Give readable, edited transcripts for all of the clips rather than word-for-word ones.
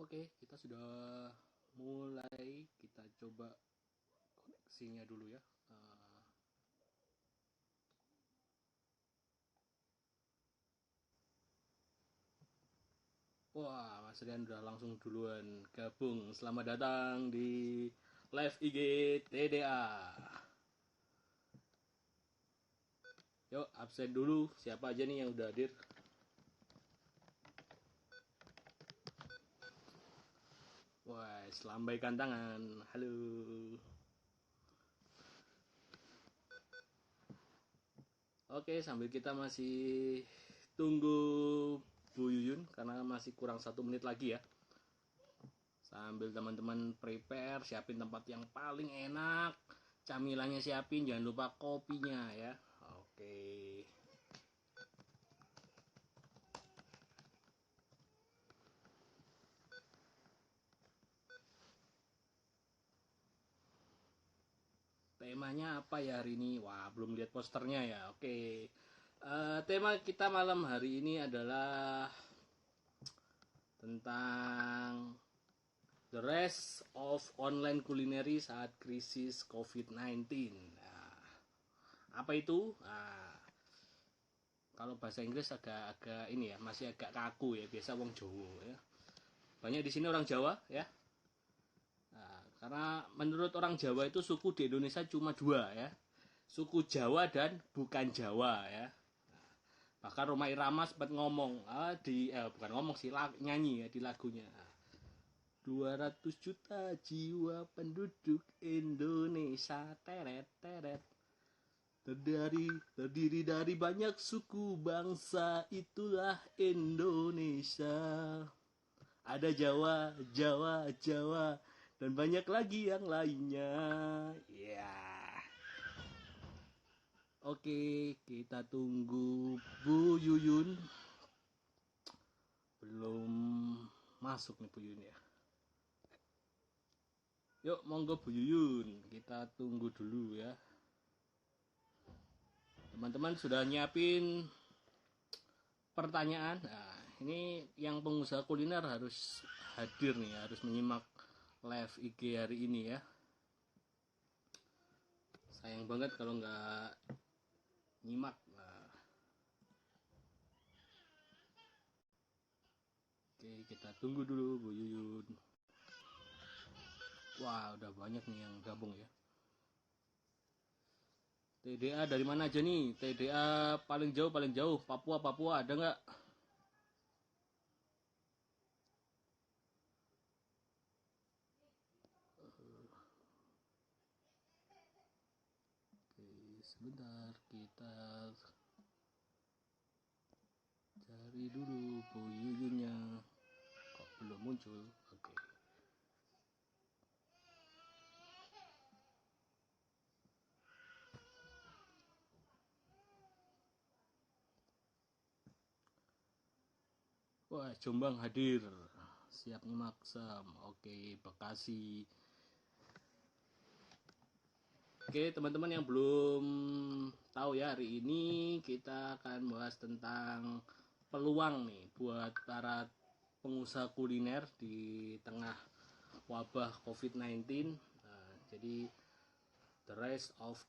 Oke, kita sudah mulai. Kita coba koneksinya dulu ya. Wah, Mas Rian udah langsung duluan gabung. Selamat datang di live IG TDA. Yuk, absen dulu. Siapa aja nih yang udah hadir? Wah, lambaikan tangan. Halo. Oke, sambil kita masih tunggu Bu Yuyun karena masih kurang 1 menit lagi ya. Sambil teman-teman prepare, siapin tempat yang paling enak, camilannya siapin, jangan lupa kopinya ya. Oke. Temanya apa ya hari ini? Wah, belum lihat posternya ya. Oke. Tema kita malam hari ini adalah tentang the rest of online culinary saat krisis COVID-19. Nah, apa itu? Nah, kalau bahasa Inggris agak ini ya, masih agak kaku ya, biasa wong Jawa ya. Banyak di sini orang Jawa ya. Nah, karena menurut orang Jawa itu suku di Indonesia cuma 2 ya. Suku Jawa dan bukan Jawa ya. Bahkan Rhoma Irama sempat ngomong bukan ngomong sih, nyanyi ya di lagunya. 200 juta jiwa penduduk Indonesia, teret teret, terdiri dari banyak suku bangsa, itulah Indonesia. Ada Jawa, Jawa, Jawa, dan banyak lagi yang lainnya. Ya. Oke, kita tunggu Bu Yuyun. Belum masuk nih Bu Yuyun ya. Yuk, monggo Bu Yuyun, kita tunggu dulu ya. Teman-teman sudah nyiapin pertanyaan? Nah, ini yang pengusaha kuliner harus hadir nih, harus menyimak live IG hari ini ya. Sayang banget kalau nggak nyimak. Nah. Oke, kita tunggu dulu Bu Yuyun. Wah, udah banyak nih yang gabung ya. TDA dari mana aja nih? TDA paling jauh, Papua ada nggak? Oke, sebentar kita cari dulu Bu Yuyunnya. Kok belum muncul? Oke. Wah, Jombang hadir. Siap nyimak Sam. Oke, Bekasi. Oke, teman-teman yang belum tahu ya, hari ini kita akan bahas tentang peluang nih buat para pengusaha kuliner di tengah wabah COVID-19. Nah, jadi the rise of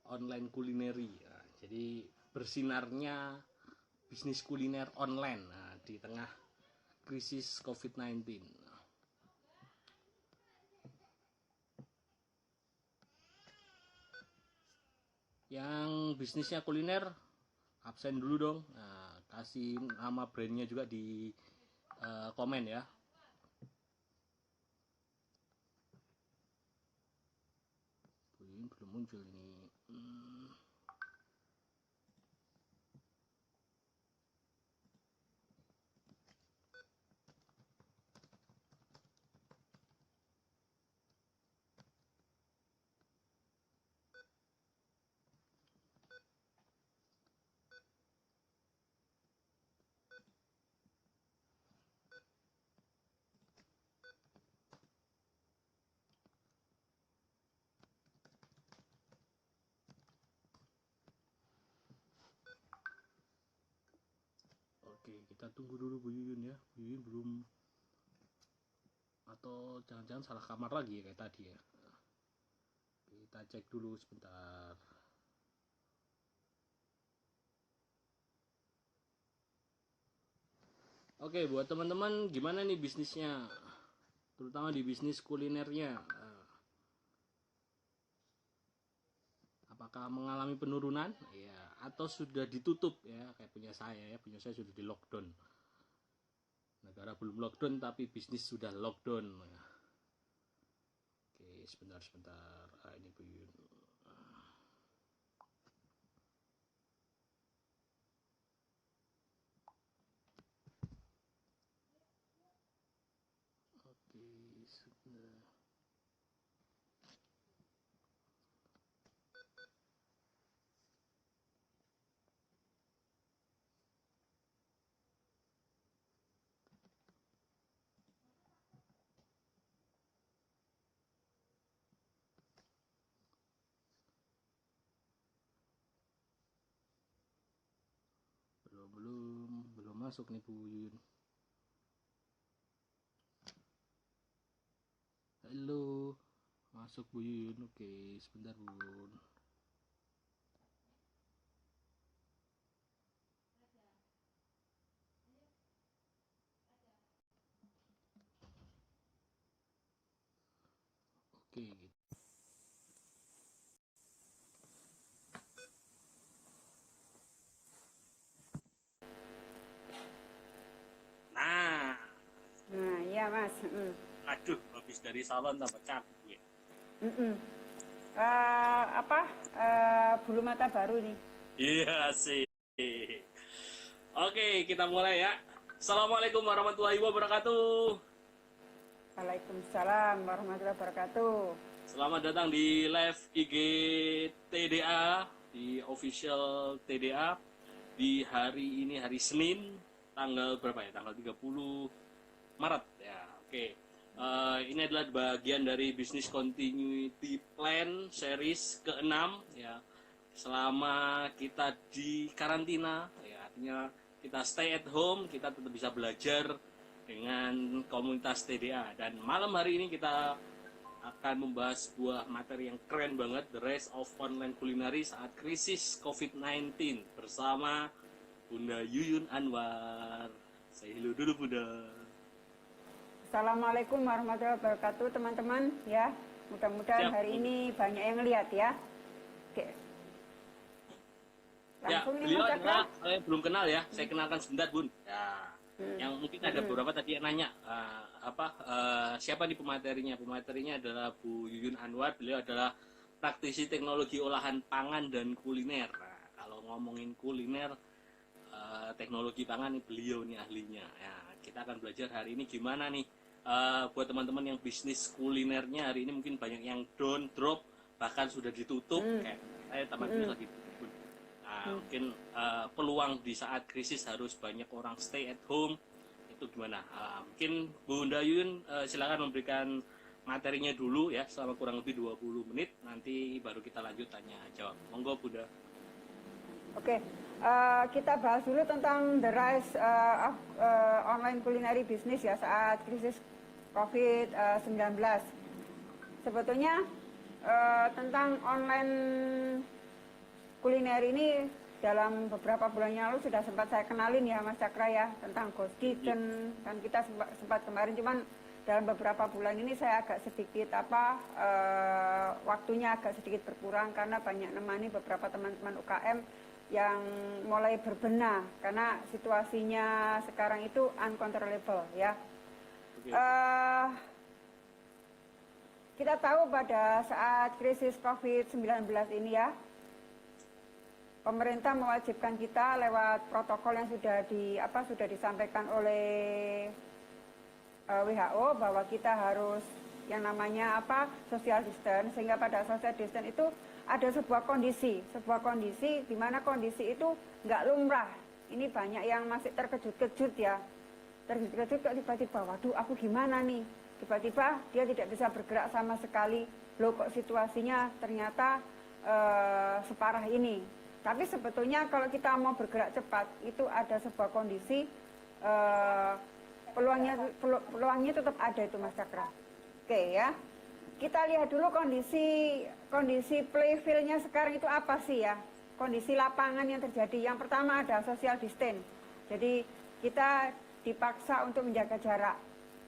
online culinary. Nah, jadi bersinarnya bisnis kuliner online di tengah krisis COVID-19. Yang bisnisnya kuliner absen dulu dong. Nah, kasih nama brandnya juga di komen ya. Ini belum muncul ini. Oke, kita tunggu dulu Bu Yuyun ya. Bu Yuyun belum atau jangan-jangan salah kamar lagi ya kayak tadi ya. Kita cek dulu sebentar. Oke, buat teman-teman gimana nih bisnisnya? Terutama di bisnis kulinernya. Apakah mengalami penurunan? Ya, atau sudah ditutup ya, kayak punya saya ya, punya saya sudah di lockdown. Negara belum lockdown tapi bisnis sudah lockdown. Oke, sebentar. Ini Bu Yun. Oke, sebentar. Belum masuk nih Bu Yun. Halo, masuk Bu Yun. Oke, sebentar Bun. Oke, gitu. Nah, Iya Mas. aduh, habis dari salon tambah capek gue. Bulu mata baru nih. Iya sih. Oke, kita mulai ya. Assalamualaikum warahmatullahi wabarakatuh. Waalaikumsalam warahmatullahi wabarakatuh. Selamat datang di live IG TDA, di official TDA di hari ini, hari Senin, tanggal berapa ya? Tanggal 30 Maret ya. Oke. Ini adalah bagian dari Business Continuity Plan series ke-6 ya. Selama kita di karantina ya, artinya kita stay at home, kita tetap bisa belajar dengan komunitas TDA. Dan malam hari ini kita akan membahas sebuah materi yang keren banget, The Rise of Online Culinary saat krisis COVID-19 bersama Bunda Yuyun Anwar. Say hello dulu Bunda. Assalamualaikum warahmatullahi wabarakatuh teman-teman ya. Mudah-mudahan hari ini banyak yang lihat ya. Oke. Ya, Langsung nih beliau Mas adalah, Cakra. saya belum kenal ya, saya kenalkan sebentar Bun. Ya, yang mungkin ada beberapa tadi yang nanya siapa nih pematerinya? Pematerinya adalah Bu Yuyun Anwar. Beliau adalah praktisi teknologi olahan pangan dan kuliner. Nah, kalau ngomongin kuliner, teknologi pangan nih beliau nih ahlinya. Ya, kita akan belajar hari ini gimana nih buat teman-teman yang bisnis kulinernya hari ini mungkin banyak yang down, drop, bahkan sudah ditutup. Kayak saya teman bisnis lagi tutup. Mungkin peluang di saat krisis harus banyak orang stay at home itu gimana? Mungkin Bunda Yun silakan memberikan materinya dulu ya selama kurang lebih 20 menit, nanti baru kita lanjut tanya jawab. Monggo Bunda. Oke. Kita bahas dulu tentang the rise of online culinary business ya saat krisis COVID-19. Sebetulnya tentang online kuliner ini dalam beberapa bulan yang lalu sudah sempat saya kenalin ya Mas Cakra ya, tentang Ghost Kitchen. Kan kita sempat kemarin, cuman dalam beberapa bulan ini saya agak sedikit waktunya agak sedikit berkurang karena banyak nemani beberapa teman-teman UKM yang mulai berbenah karena situasinya sekarang itu uncontrollable ya. Kita tahu pada saat krisis COVID-19 ini ya, pemerintah mewajibkan kita lewat protokol yang sudah disampaikan oleh WHO bahwa kita harus yang namanya social distance, sehingga pada social distance itu ada sebuah kondisi di mana kondisi itu nggak lumrah. Ini banyak yang masih terkejut-kejut ya, terkejut-kejut kok tiba-tiba, waduh aku gimana nih, tiba-tiba dia tidak bisa bergerak sama sekali, loh kok situasinya ternyata separah ini. Tapi sebetulnya kalau kita mau bergerak cepat itu ada sebuah kondisi peluangnya tetap ada itu Mas Cakra. Oke ya. Kita lihat dulu kondisi playfield-nya sekarang itu apa sih ya? Kondisi lapangan yang terjadi. Yang pertama ada social distance. Jadi kita dipaksa untuk menjaga jarak.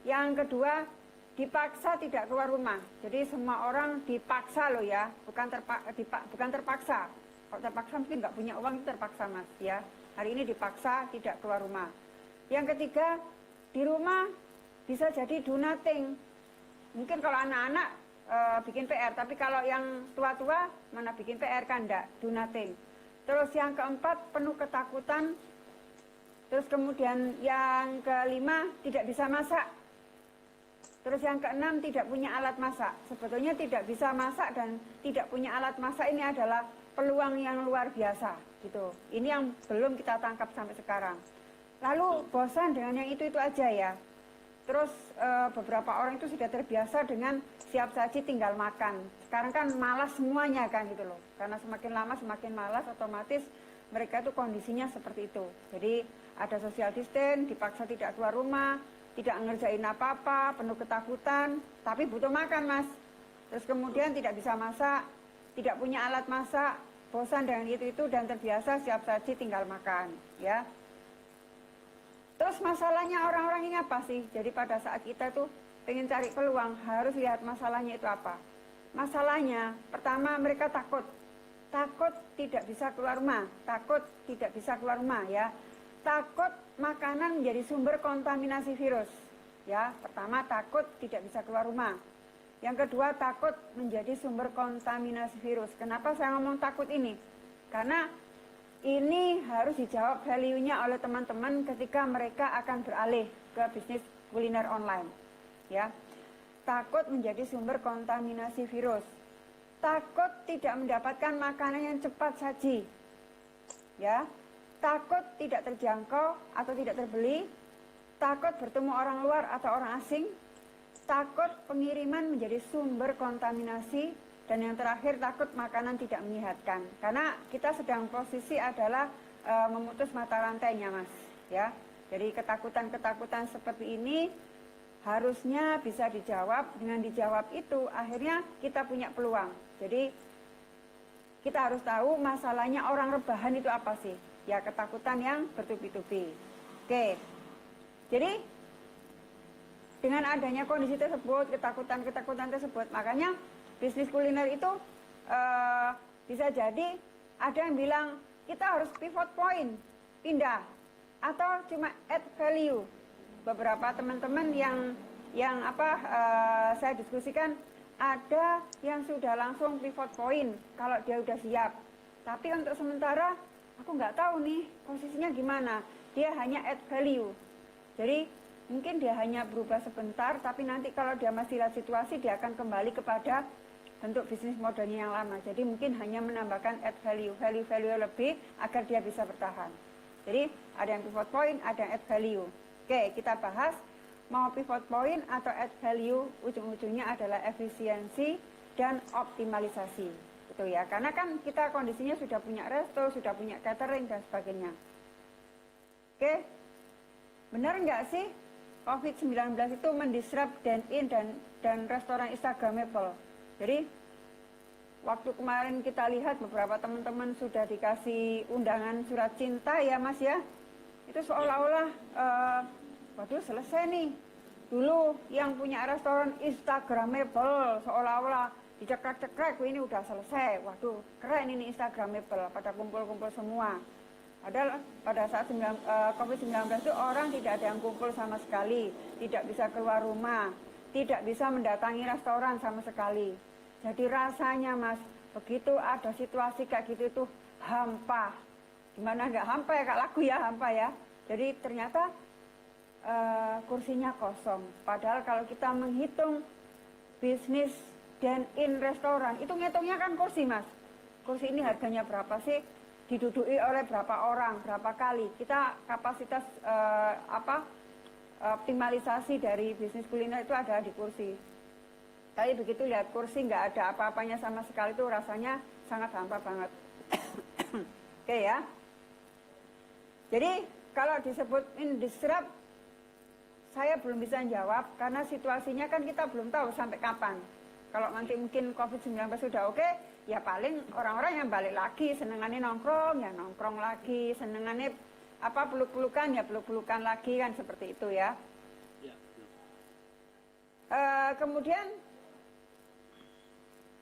Yang kedua, dipaksa tidak keluar rumah. Jadi semua orang dipaksa loh ya, bukan terpaksa. Kalau terpaksa mungkin nggak punya uang itu terpaksa Mas ya. Hari ini dipaksa tidak keluar rumah. Yang ketiga, di rumah bisa jadi do nothing. Mungkin kalau anak-anak bikin PR, tapi kalau yang tua-tua mana bikin PR kan enggak, do nothing. Terus yang keempat, penuh ketakutan. Terus kemudian yang kelima, tidak bisa masak. Terus yang keenam, tidak punya alat masak. Sebetulnya tidak bisa masak dan tidak punya alat masak ini adalah peluang yang luar biasa gitu. Ini yang belum kita tangkap sampai sekarang. Lalu bosan dengan yang itu aja ya. Terus beberapa orang itu sudah terbiasa dengan siap saji tinggal makan. Sekarang kan malas semuanya kan gitu loh. Karena semakin lama semakin malas, otomatis mereka itu kondisinya seperti itu. Jadi ada social distance, dipaksa tidak keluar rumah, tidak ngerjain apa-apa, penuh ketakutan, tapi butuh makan Mas. Terus kemudian tidak bisa masak, tidak punya alat masak, bosan dengan itu dan terbiasa siap saji tinggal makan ya. Terus masalahnya orang-orang ini apa sih? Jadi pada saat kita tuh pengen cari peluang, harus lihat masalahnya itu apa. Masalahnya, pertama mereka takut tidak bisa keluar rumah, takut tidak bisa keluar rumah ya. Takut makanan menjadi sumber kontaminasi virus. Ya, pertama takut tidak bisa keluar rumah. Yang kedua takut menjadi sumber kontaminasi virus. Kenapa saya ngomong takut ini? Karena ini harus dijawab value-nya oleh teman-teman ketika mereka akan beralih ke bisnis kuliner online. Ya, takut menjadi sumber kontaminasi virus. Takut tidak mendapatkan makanan yang cepat saji. Ya, takut tidak terjangkau atau tidak terbeli. Takut bertemu orang luar atau orang asing. Takut pengiriman menjadi sumber kontaminasi. Dan yang terakhir, takut makanan tidak menyehatkan. Karena kita sedang posisi adalah memutus mata rantainya Mas. Ya, jadi ketakutan-ketakutan seperti ini harusnya bisa dijawab. Dengan dijawab itu akhirnya kita punya peluang. Jadi kita harus tahu masalahnya orang rebahan itu apa sih. Ya, ketakutan yang bertubi-tubi. Oke, jadi dengan adanya kondisi tersebut, ketakutan tersebut, makanya bisnis kuliner itu bisa jadi ada yang bilang kita harus pivot point, pindah, atau cuma add value. Beberapa teman-teman yang saya diskusikan, ada yang sudah langsung pivot point kalau dia udah siap. Tapi untuk sementara aku nggak tahu nih posisinya gimana. Dia hanya add value. Jadi mungkin dia hanya berubah sebentar, tapi nanti kalau dia masih lihat situasi, dia akan kembali kepada bentuk bisnis modelnya yang lama. Jadi mungkin hanya menambahkan add value lebih agar dia bisa bertahan. Jadi ada yang pivot point, ada yang add value. Oke, kita bahas mau pivot point atau add value, ujung-ujungnya adalah efisiensi dan optimalisasi. Gitu ya. Karena kan kita kondisinya sudah punya resto, sudah punya catering dan sebagainya. Oke. Benar nggak sih COVID-19 itu mendisrupt dine-in dan restoran Instagramable? Jadi waktu kemarin kita lihat beberapa teman-teman sudah dikasih undangan surat cinta ya Mas ya. Itu seolah-olah waduh selesai nih. Dulu yang punya restoran Instagramable seolah-olah dicekrak-cekrak ini udah selesai. Waduh keren ini Instagramable, pada kumpul-kumpul semua. Padahal pada saat COVID-19 itu orang tidak ada yang kumpul sama sekali, tidak bisa keluar rumah, tidak bisa mendatangi restoran sama sekali. Jadi rasanya Mas, begitu ada situasi kayak gitu itu hampa. Gimana nggak hampa ya, Kak, lagu ya hampa ya. Jadi ternyata kursinya kosong. Padahal kalau kita menghitung bisnis dine-in restoran, itu ngitungnya kan kursi Mas. Kursi ini harganya berapa sih? Diduduki oleh berapa orang, berapa kali. Kita kapasitas optimalisasi dari bisnis kuliner itu ada di kursi. Tapi begitu lihat kursi nggak ada apa-apanya sama sekali, itu rasanya sangat hampa banget. Oke ya. Jadi kalau disebut disrupt, saya belum bisa jawab karena situasinya kan kita belum tahu sampai kapan. Kalau nanti mungkin COVID-19 sudah oke, ya paling orang-orang yang balik lagi, senengannya nongkrong, ya nongkrong lagi, senengannya apa peluk-pelukan, ya peluk-pelukan lagi kan seperti itu ya. Kemudian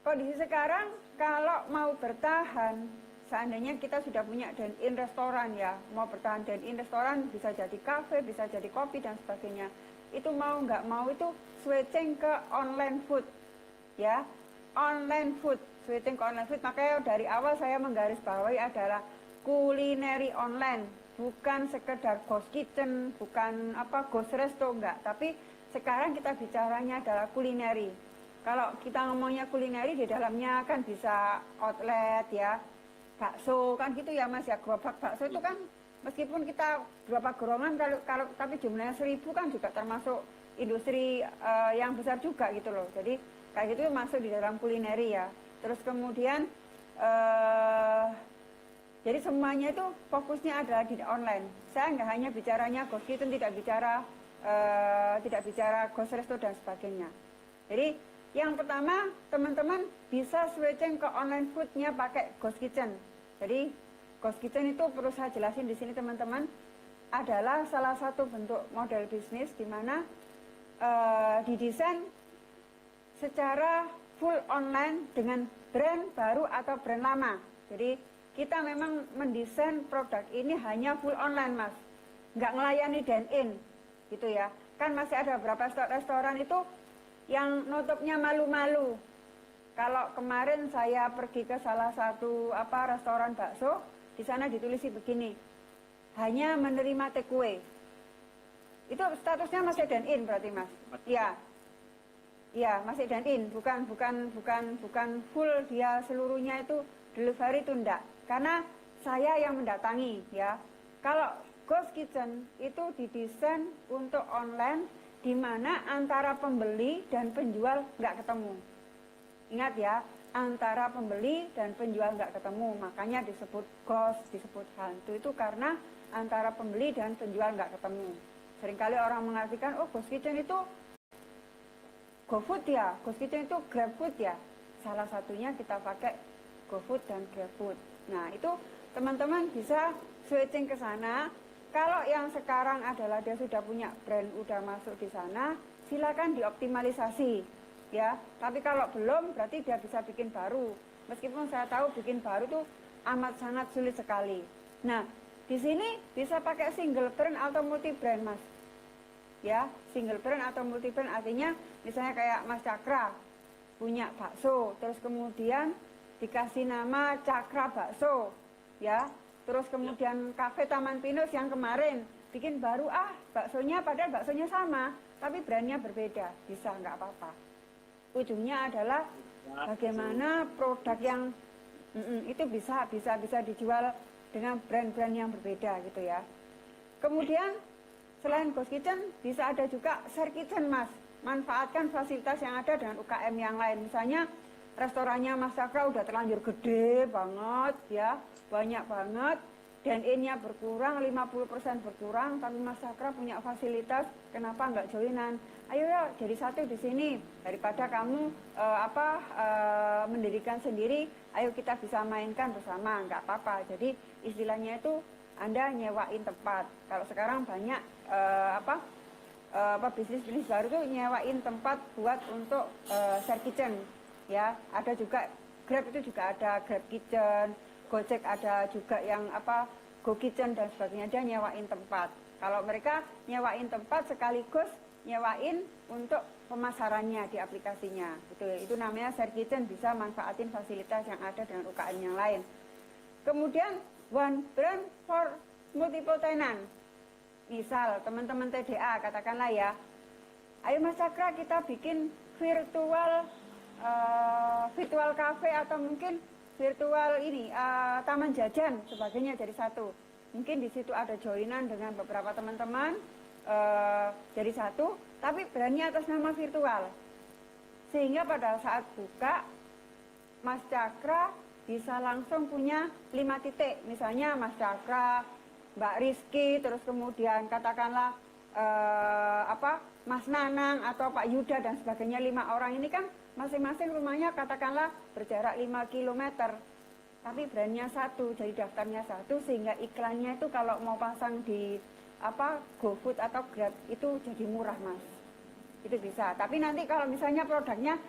kondisi sekarang kalau mau bertahan, seandainya kita sudah punya dine-in restoran ya, mau bertahan dine-in restoran bisa jadi kafe, bisa jadi kopi dan sebagainya. Itu mau nggak mau itu switching ke online food, ya, online food, switching ke online food. Makanya dari awal saya menggarisbawahi adalah kulineri online, bukan sekedar ghost kitchen, bukan apa ghost resto enggak, tapi sekarang kita bicaranya adalah kulineri. Kalau kita ngomongnya kulineri di dalamnya kan bisa outlet ya, bakso kan gitu ya Mas ya, gerobak bakso itu kan meskipun kita berapa gerongan kalau tapi jumlahnya 1000 kan juga termasuk industri yang besar juga gitu loh. Jadi kayak gitu masuk di dalam kulineri ya. Terus kemudian jadi semuanya itu fokusnya adalah di online. Saya nggak hanya bicaranya ghost kitchen, tidak bicara ghost resto dan sebagainya. Jadi yang pertama teman-teman bisa switching ke online foodnya pakai ghost kitchen. Jadi ghost kitchen itu perlu saya jelasin di sini teman-teman adalah salah satu bentuk model bisnis di mana didesain secara full online dengan brand baru atau brand lama. Jadi kita memang mendesain produk ini hanya full online Mas, nggak melayani dine-in gitu ya. Kan masih ada beberapa restoran itu yang nutupnya malu-malu. Kalau kemarin saya pergi ke salah satu restoran bakso, di sana ditulis begini, hanya menerima take away. Itu statusnya masih dine-in berarti Mas? Iya. Iya, masih dine-in, bukan full dia seluruhnya itu delivery itu enggak. Karena saya yang mendatangi ya. Kalau ghost kitchen itu didesain untuk online di mana antara pembeli dan penjual nggak ketemu. Ingat ya, antara pembeli dan penjual nggak ketemu, makanya disebut ghost, disebut hantu itu karena antara pembeli dan penjual nggak ketemu. Seringkali orang mengartikan, oh ghost kitchen itu GoFood ya, ghost kitchen itu GrabFood ya. Salah satunya kita pakai GoFood dan GrabFood. Nah itu teman-teman bisa switching ke sana. Kalau yang sekarang adalah dia sudah punya brand, udah masuk di sana, silakan dioptimalisasi, ya. Tapi kalau belum, berarti dia bisa bikin baru. Meskipun saya tahu bikin baru itu amat sangat sulit sekali. Nah, di sini bisa pakai single brand atau multi brand, Mas. Ya, single brand atau multi brand artinya, misalnya kayak Mas Cakra punya bakso, terus kemudian dikasih nama Cakra Bakso, ya. Terus kemudian kafe Taman Pinus yang kemarin bikin baru, baksonya padahal baksonya sama, tapi brandnya berbeda, bisa nggak apa-apa. Ujungnya adalah bagaimana produk yang itu bisa dijual dengan brand-brand yang berbeda gitu ya. Kemudian selain ghost kitchen bisa ada juga share kitchen Mas, manfaatkan fasilitas yang ada dengan UKM yang lain. Misalnya restorannya Mas Cakra udah terlanjur gede banget ya, banyak banget, dan in-nya berkurang, 50% berkurang, tapi Mas Cakra punya fasilitas, kenapa nggak joinan? Ayo ya, jadi satu di sini, daripada kamu mendirikan sendiri, ayo kita bisa mainkan bersama, nggak apa-apa. Jadi istilahnya itu Anda nyewain tempat. Kalau sekarang banyak bisnis-bisnis baru tuh nyewain tempat buat untuk share kitchen. Ya, ada juga Grab itu juga ada Grab Kitchen, Gojek ada juga yang Go Kitchen dan sebagainya, dia nyewain tempat. Kalau mereka nyewain tempat sekaligus nyewain untuk pemasarannya di aplikasinya. Itu namanya share kitchen, bisa manfaatin fasilitas yang ada dengan UKM yang lain. Kemudian one brand for multiple tenant. Misal teman-teman TDA katakanlah ya, ayo Mas Cakra kita bikin virtual cafe atau mungkin virtual taman jajan sebagainya jadi satu. Mungkin di situ ada joinan dengan beberapa teman-teman jadi satu, tapi brandnya atas nama virtual. Sehingga pada saat buka Mas Cakra bisa langsung punya 5 titik. Misalnya Mas Cakra, Mbak Rizky, terus kemudian katakanlah Mas Nanang atau Pak Yuda dan sebagainya, 5 orang ini kan masing-masing rumahnya katakanlah berjarak 5 km, tapi brandnya satu, jadi daftarnya satu, sehingga iklannya itu kalau mau pasang di GoFood atau Grab itu jadi murah, Mas. Itu bisa. Tapi nanti kalau misalnya produknya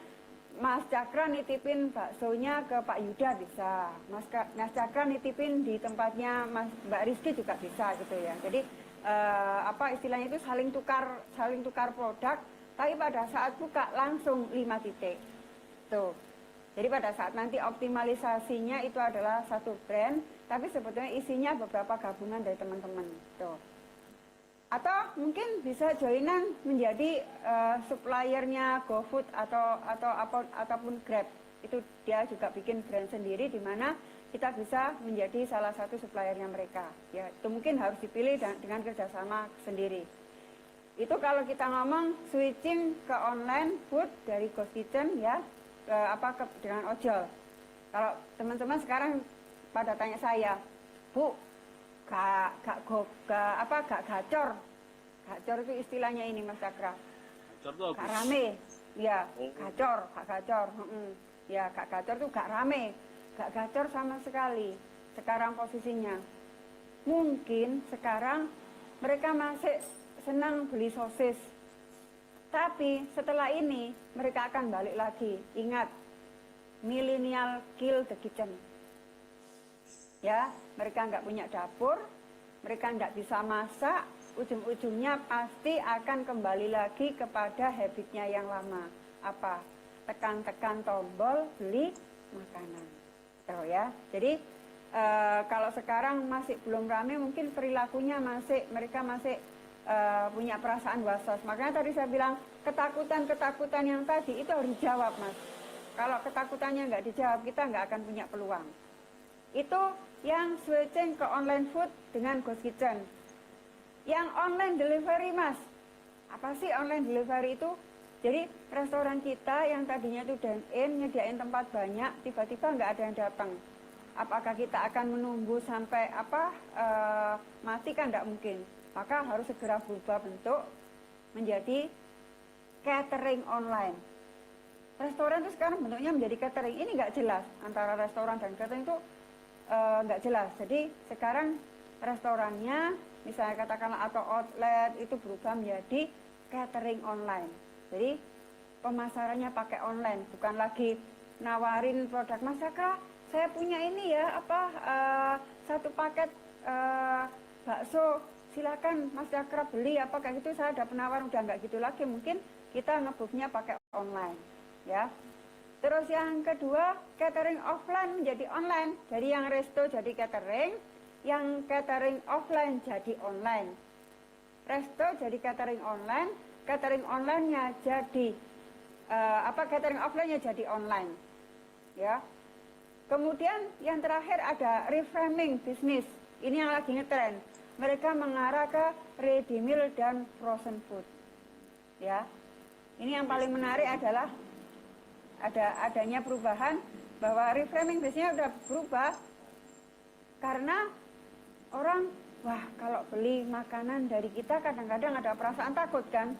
Mas Cakra nitipin baksonya ke Pak Yuda bisa, Mas Cakra nitipin di tempatnya Mbak Rizky juga bisa gitu ya. Jadi istilahnya itu saling tukar produk, tapi pada saat buka langsung 5 titik. Tuh. Jadi pada saat nanti optimalisasinya itu adalah satu brand, tapi sebetulnya isinya beberapa gabungan dari teman-teman. Tuh. Atau mungkin bisa joinan menjadi suppliernya GoFood ataupun Grab. Itu dia juga bikin brand sendiri di mana kita bisa menjadi salah satu suppliernya mereka. Ya, itu mungkin harus dipilih dengan kerjasama sendiri. Itu kalau kita ngomong switching ke online food dari Ghost Kitchen ya, dengan ojol. Kalau teman-teman sekarang pada tanya saya, Bu, gak gacor. Gacor itu istilahnya ini, Mas Cakra. Gacor tuh gak rame. Ya, gak gacor. Ya, gak gacor tuh gak rame. Gak gacor sama sekali. Sekarang posisinya. Mungkin sekarang mereka masih senang beli sosis. Tapi setelah ini mereka akan balik lagi. Ingat, millennial kill the kitchen. Ya, mereka nggak punya dapur, mereka nggak bisa masak, ujung-ujungnya pasti akan kembali lagi kepada habitnya yang lama. Apa? Tekan-tekan tombol, beli makanan. Tuh ya. Jadi kalau sekarang masih belum ramai, mungkin perilakunya mereka masih punya perasaan was-was. Makanya tadi saya bilang ketakutan-ketakutan yang tadi itu harus dijawab, Mas. Kalau ketakutannya nggak dijawab, kita nggak akan punya peluang. Itu yang switching ke online food dengan Ghost Kitchen. Yang online delivery, Mas. Apa sih online delivery itu? Jadi restoran kita yang tadinya itu dine-in, nyediain tempat banyak, tiba-tiba nggak ada yang datang. Apakah kita akan menunggu sampai mati? Kan nggak mungkin. Maka harus segera berubah bentuk menjadi catering online. Restoran itu sekarang bentuknya menjadi catering. Ini nggak jelas antara restoran dan catering itu nggak jelas. Jadi sekarang restorannya misalnya katakanlah atau outlet itu berubah menjadi catering online. Jadi pemasarannya pakai online, bukan lagi nawarin produk. Mas Cakra, saya punya ini ya satu paket bakso, silakan Mas Cakra beli apa kayak gitu. Saya ada penawaran, udah nggak gitu lagi. Mungkin kita ngebuffnya pakai online, ya. Terus yang kedua, catering offline menjadi online. Dari yang resto jadi catering, yang catering offline jadi online. Resto jadi catering online, catering online-nya jadi catering offline-nya jadi online, ya. Kemudian yang terakhir ada reframing bisnis. Ini yang lagi ngetren. Mereka mengarah ke ready meal dan frozen food. Ya. Ini yang paling menarik adalah adanya perubahan bahwa reframing bisnisnya sudah berubah karena orang, wah, kalau beli makanan dari kita kadang-kadang ada perasaan takut kan.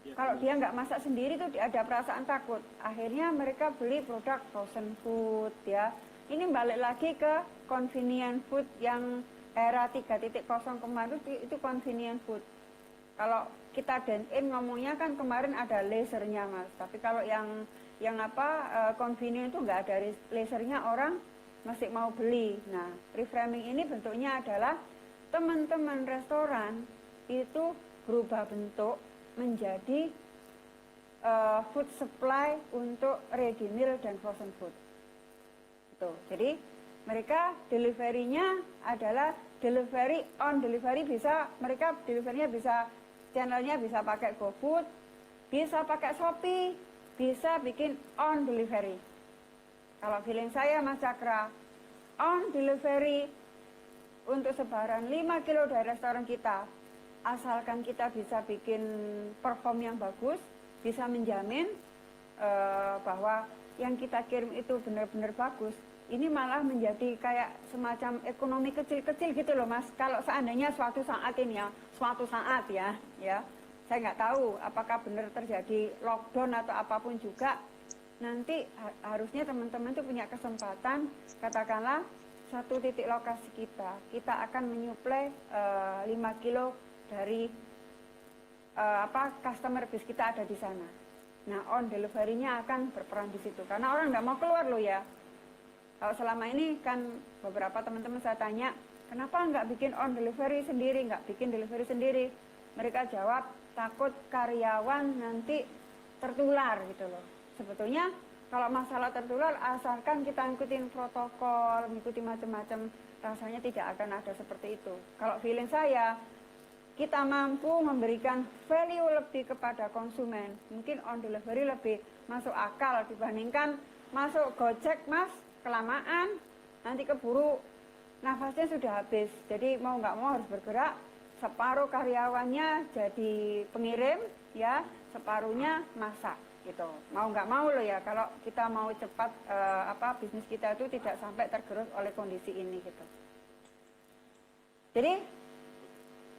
Kalau dia nggak masak sendiri tuh ada perasaan takut. Akhirnya mereka beli produk frozen food ya. Ini balik lagi ke convenient food yang era 3.0 kemarin itu convenient food. Kalau kita dine-in ngomongnya kan kemarin ada lasernya, Mas. Tapi kalau yang convenient itu nggak ada lasernya, orang masih mau beli. Nah, reframing ini bentuknya adalah teman-teman restoran itu berubah bentuk menjadi food supply untuk ready meal dan frozen food. Itu. Jadi mereka deliverynya adalah delivery on delivery, mereka deliverynya bisa, channelnya bisa pakai GoFood, bisa pakai Shopee, bisa bikin on delivery. Kalau feeling saya, Mas Cakra, on delivery untuk sebaran 5 kilo dari restoran kita, asalkan kita bisa bikin perform yang bagus, bisa menjamin bahwa yang kita kirim itu benar-benar bagus, ini malah menjadi kayak semacam ekonomi kecil-kecil gitu loh Mas. Kalau seandainya suatu saat ini ya, suatu saat ya, saya nggak tahu apakah benar terjadi lockdown atau apapun juga, nanti harusnya teman-teman tuh punya kesempatan, katakanlah satu titik lokasi kita akan menyuplai 5 kilo dari customer base kita ada di sana. Nah, on delivery-nya akan berperan di situ, karena orang nggak mau keluar loh ya. Kalau selama ini kan beberapa teman-teman saya tanya, kenapa nggak bikin on delivery sendiri, nggak bikin delivery sendiri? Mereka jawab, takut karyawan nanti tertular gitu loh. Sebetulnya kalau masalah tertular, asalkan kita ngikutin protokol, ngikuti macam-macam, rasanya tidak akan ada seperti itu. Kalau feeling saya, kita mampu memberikan value lebih kepada konsumen. Mungkin on delivery lebih masuk akal dibandingkan masuk Gojek, Mas, kelamaan, nanti keburu nafasnya sudah habis. Jadi mau nggak mau harus bergerak, separuh karyawannya jadi pengirim, ya, separuhnya masak, gitu. Mau nggak mau loh ya, kalau kita mau cepat bisnis kita itu tidak sampai tergerus oleh kondisi ini, gitu. Jadi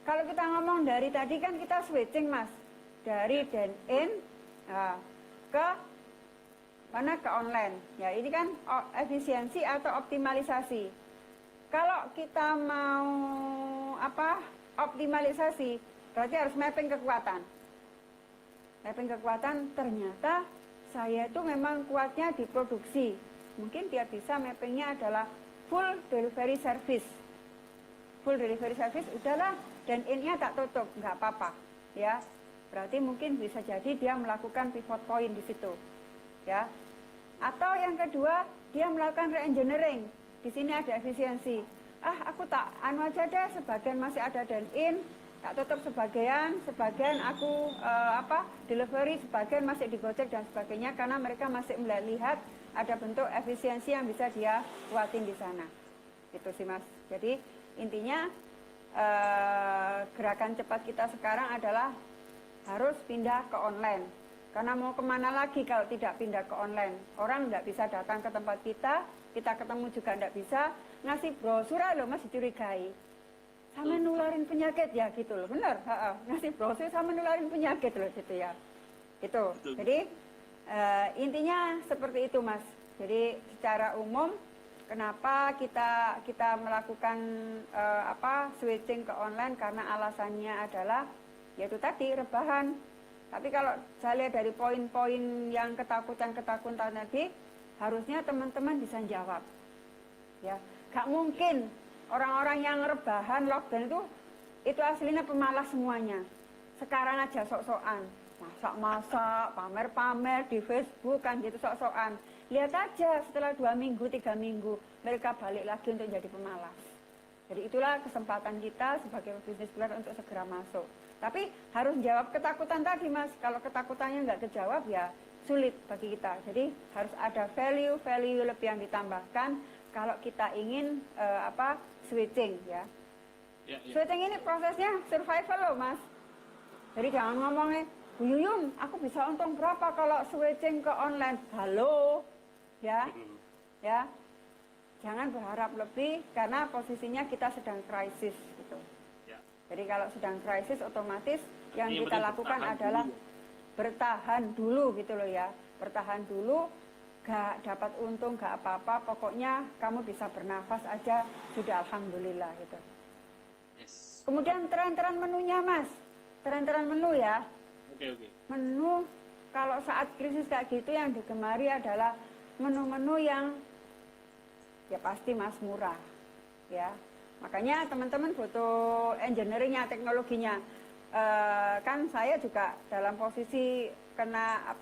kalau kita ngomong dari tadi kan kita switching Mas, dari dine-in ke mana ke online. Ya ini kan efisiensi atau optimalisasi. Kalau kita mau optimalisasi, berarti harus mapping kekuatan. Mapping kekuatan, ternyata saya itu memang kuatnya di produksi. Mungkin dia bisa mappingnya adalah full delivery service. Full delivery service, udahlah, dan in-nya tak tutup, nggak apa-apa. Ya, berarti mungkin bisa jadi dia melakukan pivot point di situ. Ya. Atau yang kedua, dia melakukan re-engineering. Di sini ada efisiensi. Aku tak aja deh, sebagian masih ada dine-in, tak tutup sebagian aku delivery, sebagian masih di Gojek dan sebagainya, karena mereka masih melihat ada bentuk efisiensi yang bisa dia buatin di sana. Itu sih Mas. Jadi intinya gerakan cepat kita sekarang adalah harus pindah ke online. Karena mau kemana lagi kalau tidak pindah ke online? Orang nggak bisa datang ke tempat kita ketemu juga nggak bisa, ngasih brosur loh Mas dicurigai. Sama nularin penyakit ya gitu loh, bener. Ngasih brosur sama nularin penyakit loh gitu ya. Gitu. Jadi intinya seperti itu Mas. Jadi secara umum kenapa kita melakukan switching ke online, karena alasannya adalah yaitu tadi rebahan. Tapi kalau saya lihat dari poin-poin yang ketakutan tadi, harusnya teman-teman bisa jawab. Ya, gak mungkin orang-orang yang rebahan lockdown itu aslinya pemalas semuanya. Sekarang aja sok-sokan, masak-masak, pamer-pamer di Facebook kan gitu sok-sokan. Lihat aja setelah 2 minggu, 3 minggu mereka balik lagi untuk jadi pemalas. Jadi itulah kesempatan kita sebagai business player untuk segera masuk. Tapi harus jawab ketakutan tadi Mas. Kalau ketakutannya nggak kejawab ya sulit bagi kita. Jadi harus ada value lebih yang ditambahkan kalau kita ingin switching ya. Switching ini prosesnya survival loh Mas. Jadi jangan ngomongnya, Bu Yuyun, aku bisa untung berapa kalau switching ke online? Halo, ya. Jangan berharap lebih karena posisinya kita sedang krisis gitu. Jadi kalau sedang krisis otomatis yang kita lakukan adalah bertahan dulu gitu loh ya. Bertahan dulu, gak dapat untung, gak apa-apa, pokoknya kamu bisa bernafas aja, sudah alhamdulillah gitu. Kemudian tren-tren menunya Mas. Tren-tren menu ya. Oke. Menu kalau saat krisis kayak gitu yang digemari adalah menu-menu yang ya pasti Mas murah ya. Makanya teman-teman butuh engineeringnya, teknologinya. Kan saya juga dalam posisi kena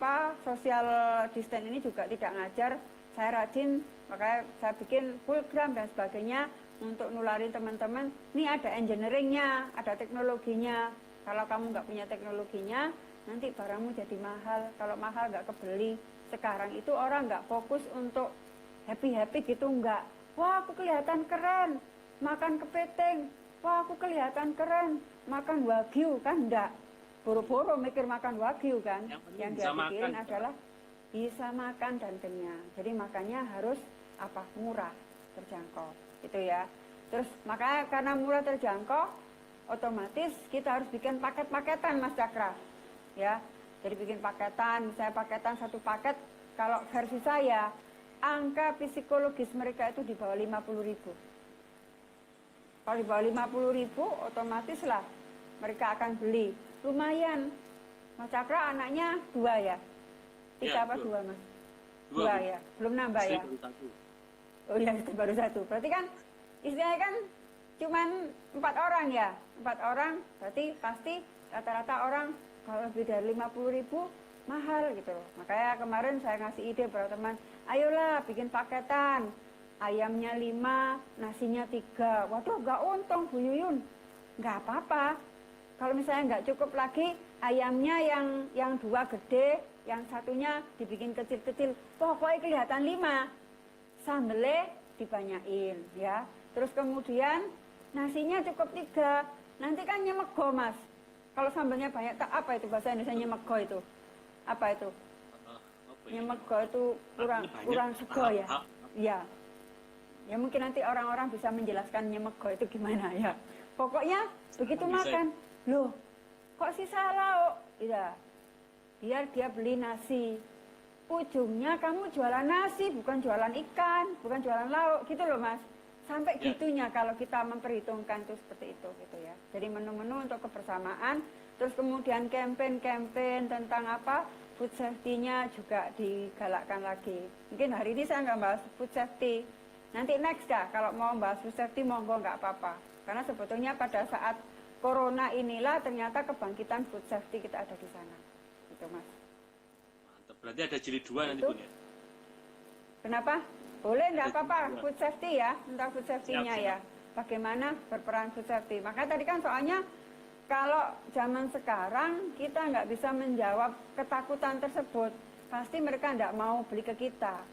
social distance ini juga tidak ngajar. Saya rajin, makanya saya bikin program dan sebagainya untuk nularin teman-teman. Ini ada engineeringnya, ada teknologinya. Kalau kamu nggak punya teknologinya, nanti barangmu jadi mahal. Kalau mahal nggak kebeli. Sekarang itu orang nggak fokus untuk happy-happy gitu, nggak. Wah, aku kelihatan keren. Makan kepiting, wah aku kelihatan keren, makan wagyu kan enggak, boro-boro mikir makan wagyu kan, yang dia pikirin adalah bisa makan dan kenyang. Jadi makanya harus murah, terjangkau, itu ya. Terus makanya karena murah terjangkau, otomatis kita harus bikin paket-paketan Mas Cakra, ya. Jadi bikin paketan, misalnya paketan satu paket, kalau versi saya, angka psikologis mereka itu di bawah 50.000. Kalau di bawah 50.000, otomatis lah mereka akan beli. Lumayan. Mas Cakra anaknya 2 ya? 3 Ya, apa 2 Mas? 2 ya? Belum nambah ya? baru 1. Oh ya, itu baru 1. Berarti kan, istilahnya kan cuman 4 orang ya? 4 orang, berarti pasti rata-rata orang kalau lebih dari 50.000 mahal gitu loh. Makanya kemarin saya ngasih ide beberapa teman, ayolah bikin paketan, ayamnya 5, nasinya 3. Waduh, nggak untung Bu Yuyun. Nggak apa-apa. Kalau misalnya nggak cukup lagi, ayamnya yang 2 gede, yang satunya dibikin kecil-kecil. Pokoknya kelihatan 5. Sambelnya dibanyain ya. Terus kemudian nasinya cukup 3. Nanti kan nyemego Mas. Kalau sambelnya banyak, apa itu bahasa Indonesia nyemego itu? Apa itu? Nyemego itu kurang sego ya? Iya. Ya mungkin nanti orang-orang bisa menjelaskan nyemego itu gimana ya. Pokoknya begitu makan, loh kok sisa lauk? Iya. Biar dia beli nasi. Ujungnya kamu jualan nasi, bukan jualan ikan, bukan jualan lauk, gitu loh Mas. Sampai gitunya kalau kita memperhitungkan itu seperti itu gitu ya. Jadi menu-menu untuk kebersamaan, terus kemudian campaign-campaign tentang apa? Food safety-nya juga digalakkan lagi. Mungkin hari ini saya nggak bahas food safety. Nanti next ya, kalau mau bahas food safety monggo nggak apa-apa. Karena sebetulnya pada saat corona inilah ternyata kebangkitan food safety kita ada di sana. Gitu Mas. Mantap. Berarti ada jilid 2 nanti Bun ya? Kenapa? Boleh, enggak apa-apa, food safety ya, tentang food safety-nya ya. Bagaimana berperan food safety. Maka tadi kan soalnya, kalau zaman sekarang kita nggak bisa menjawab ketakutan tersebut, pasti mereka nggak mau beli ke kita.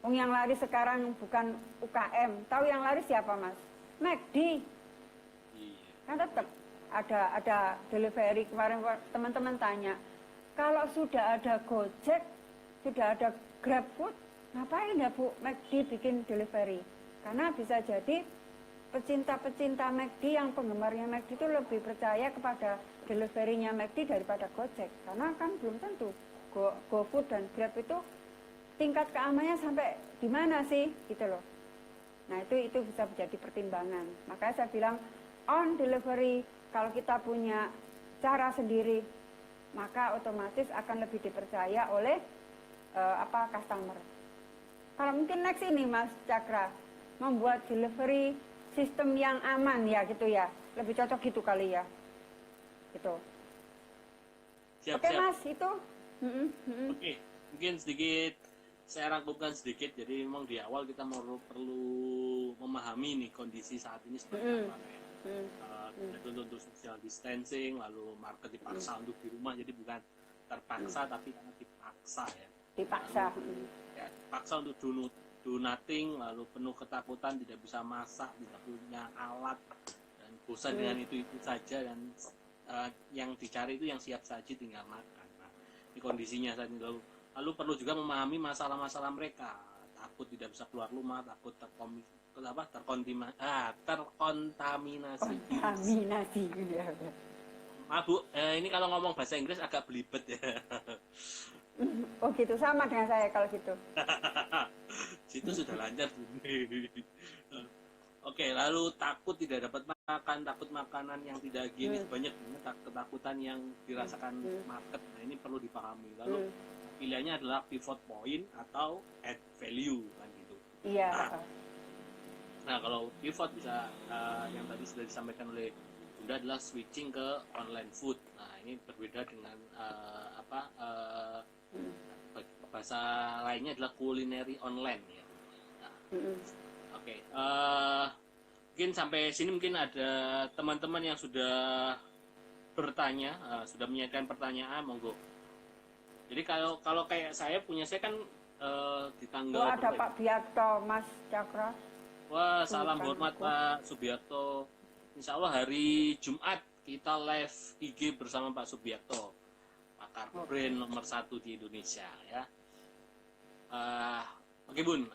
Yang laris sekarang bukan UKM, tahu yang laris siapa Mas? McD. Kan tetap ada delivery. Kemarin teman-teman tanya, kalau sudah ada Gojek, sudah ada GrabFood, ngapain ya Bu McD bikin delivery? Karena bisa jadi pecinta-pecinta McD yang penggemarnya McD itu lebih percaya kepada deliverynya McD daripada Gojek. Karena kan belum tentu GoFood dan Grab itu tingkat keamanannya sampai di mana sih gitu loh. Nah itu bisa menjadi pertimbangan. Makanya saya bilang on delivery, kalau kita punya cara sendiri, maka otomatis akan lebih dipercaya oleh customer. Kalau mungkin next ini Mas Cakra, membuat delivery sistem yang aman ya gitu ya. Lebih cocok gitu kali ya. Gitu. Oke Mas, itu. Oke, mungkin sedikit saya rangkumkan sedikit. Jadi memang di awal kita perlu memahami nih kondisi saat ini seperti apa. Untuk social distancing, lalu market dipaksa untuk di rumah, jadi bukan terpaksa tapi karena dipaksa ya. Dipaksa. Ya, paksa untuk do nothing, lalu penuh ketakutan, tidak bisa masak, tidak punya alat, dan bosan dengan itu saja, dan yang dicari itu yang siap saji tinggal makan. Nah, ini kondisinya saat ini. Lalu perlu juga memahami masalah-masalah mereka, takut tidak bisa keluar rumah, takut terkontaminasi. Ya. Bu, ini kalau ngomong bahasa Inggris agak belibet ya. Oh gitu, sama dengan saya kalau gitu. Situ sudah lancar. Oke, lalu takut tidak dapat makan, takut makanan yang tidak higienis, banyak ketakutan yang dirasakan market. Nah, ini perlu dipahami. Lalu pilihannya adalah pivot point atau add value kan gitu. Iya. Nah, kalau pivot bisa yang tadi sudah disampaikan oleh Bunda adalah switching ke online food. Nah, ini berbeda dengan bahasa lainnya adalah culinary online ya. Nah, Oke. Mungkin sampai sini mungkin ada teman-teman yang sudah bertanya, sudah menyiapkan pertanyaan, monggo. Jadi kalau kayak saya kan di tanggal. Ada Pak Biakto, Mas Cakra. Wah, salam hormat Pak Subiakto. Insya Allah hari Jumat kita live IG bersama Pak Subiakto, pakar brand nomor 1 di Indonesia ya. Oke Bun,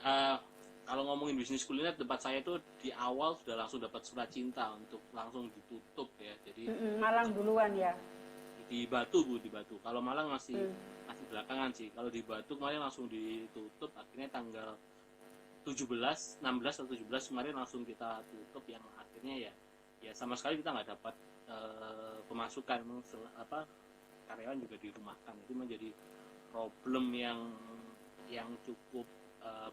kalau ngomongin bisnis kuliner, tempat saya itu di awal sudah langsung dapat surat cinta untuk langsung ditutup ya. Jadi Malang duluan ya. di Batu Bu, di Batu. Kalau Malang masih Mm. masih belakangan sih. Kalau di Batu kemarin langsung ditutup, akhirnya tanggal 17, 16 atau 17 kemarin langsung kita tutup, yang akhirnya ya sama sekali kita nggak dapat pemasukan, karyawan juga dirumahkan. Itu menjadi problem yang cukup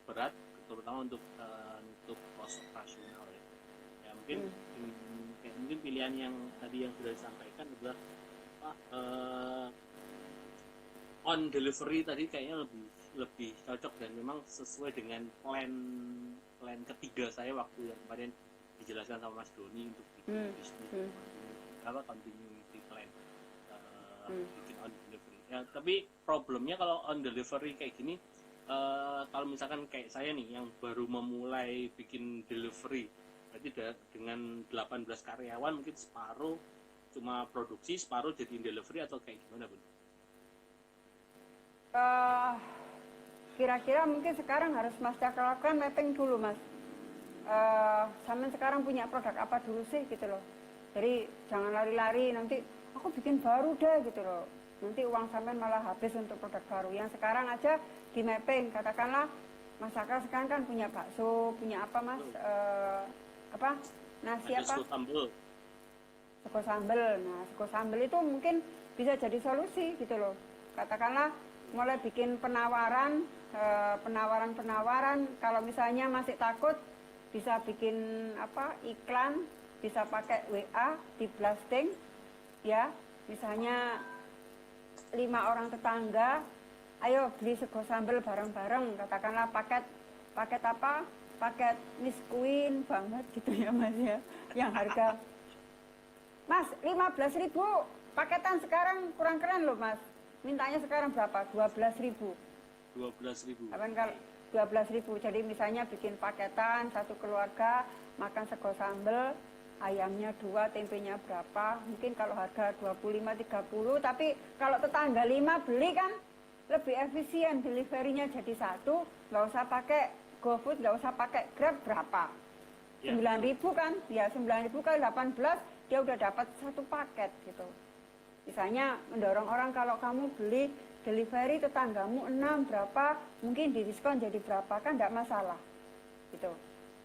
berat, terutama untuk kos operasional ya. Ya mungkin mungkin pilihan yang tadi yang sudah disampaikan adalah on delivery tadi kayaknya lebih cocok dan memang sesuai dengan plan ketiga saya waktu yang kemarin dijelaskan sama Mas Doni untuk bikin bisnis continuity plan, bikin on delivery ya. Tapi problemnya kalau on delivery kayak gini, kalau misalkan kayak saya nih yang baru memulai bikin delivery, berarti dengan 18 karyawan mungkin separuh cuma produksi, separuh jadi delivery, atau kayak gimana Bun? Kira-kira mungkin sekarang harus Mas Cakra lakukan mapping dulu Mas. Sampean sekarang punya produk apa dulu sih gitu loh. Jadi jangan lari-lari nanti aku bikin baru deh gitu loh. Nanti uang sampean malah habis untuk produk baru. Yang sekarang aja di mapping, katakanlah Mas Cakra sekarang kan punya bakso, punya apa Mas? Nasi ada apa? Sego sambel. Nah, sego sambel itu mungkin bisa jadi solusi gitu loh. Katakanlah mulai bikin penawaran, kalau misalnya masih takut bisa bikin iklan, bisa pakai WA di blasting ya, misalnya 5 orang tetangga, ayo beli sego sambel bareng-bareng, katakanlah paket Miss Queen banget gitu ya Mas ya, yang harga Mas 15.000 paketan sekarang kurang keren loh Mas. Mintanya sekarang berapa? 12.000. 12.000. Apa kalau 12.000. Jadi misalnya bikin paketan satu keluarga makan sego sambel, ayamnya 2, tempenya berapa? Mungkin kalau harga 25-30, tapi kalau tetangga 5 beli kan lebih efisien, deliverynya jadi satu, nggak usah pakai GoFood, nggak usah pakai Grab, berapa? 9.000 kan? Ya 9.000 kali 18 dia udah dapat satu paket gitu. Misalnya mendorong orang, kalau kamu beli delivery tetanggamu 6 berapa, mungkin didiskon jadi berapa, kan enggak masalah gitu.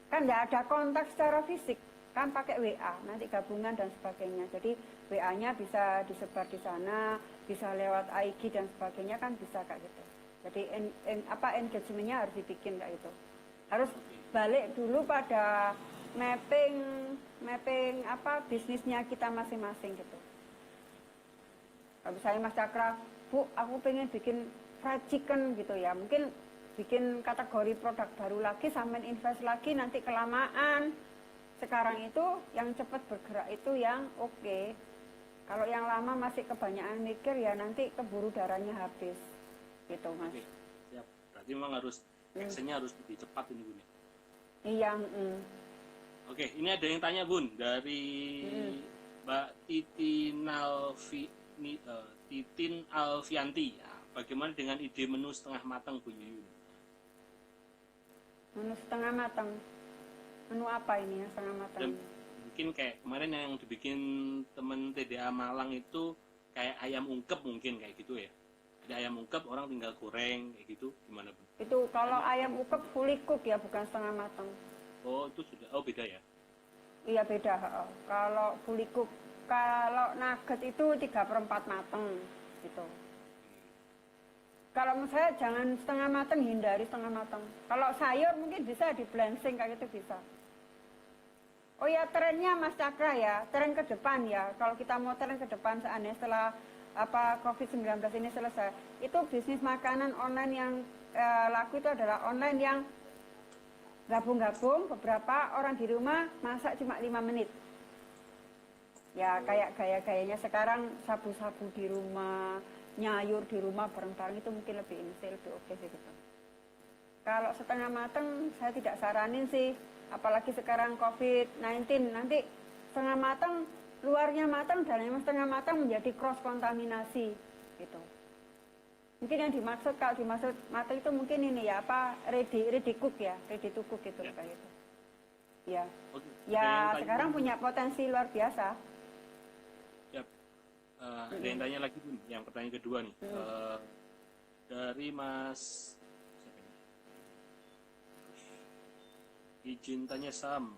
Kan enggak ada kontak secara fisik, kan pakai WA, nanti gabungan dan sebagainya. Jadi WA-nya bisa disebar di sana, bisa lewat IG dan sebagainya, kan bisa kayak gitu. Jadi engagement-nya harus dibikin kayak gitu. Harus balik dulu pada mapping bisnisnya kita masing-masing gitu. Kalau misalnya Mas Cakra, Bu, aku pengen bikin fried chicken gitu ya, mungkin bikin kategori produk baru lagi, sampai invest lagi, nanti kelamaan. Sekarang itu yang cepat bergerak itu yang oke. Kalau yang lama masih kebanyakan mikir ya nanti keburu darahnya habis gitu Mas. Oke, siap. Berarti memang harus actionnya harus lebih cepat ini Bun. Iya. Oke, ini ada yang tanya Bun dari Mbak Titin Alfianti. Nah, bagaimana dengan ide menu setengah matang Bu Yuyun? Menu setengah matang. Menu apa ini ya setengah matang? Dan mungkin kayak kemarin yang dibikin temen TDA Malang itu kayak ayam ungkep, mungkin kayak gitu ya. Ada ayam ungkep, orang tinggal goreng kayak gitu, gimana Bu? Itu kalau ayam ungkep fully cook ya, bukan setengah matang. Oh, itu sudah, beda ya? Iya beda. Kalau fully cook, kalau nugget itu 3/4 matang gitu. Kalau menurut saya jangan setengah matang, hindari setengah matang. Kalau sayur mungkin bisa di blanching kayak gitu bisa. Oh ya, trennya Mas Cakra ya, tren ke depan ya. Kalau kita mau tren ke depan setelah COVID-19 ini selesai, itu bisnis makanan online yang laku itu adalah online yang gabung-gabung, beberapa orang di rumah masak cuma 5 menit. Ya kayak gaya-gayanya sekarang, sabu-sabu di rumah, nyayur di rumah bareng-bareng, itu mungkin lebih oke sih gitu. Kalau setengah matang saya tidak saranin sih, apalagi sekarang COVID-19, nanti setengah matang, luarnya matang, dalamnya setengah matang menjadi cross kontaminasi gitu. Mungkin yang dimaksud, kalau dimaksud matang itu mungkin ini ya, apa, ready cook ya, ready to cook gitu Ya. kayak gitu. Ya. Oke. Ya, sekarang punya potensi luar biasa. Ya. Ada yang tanya lagi Bun, yang pertanyaan kedua nih. Dari Mas siapa ini? Izin tanya Sam.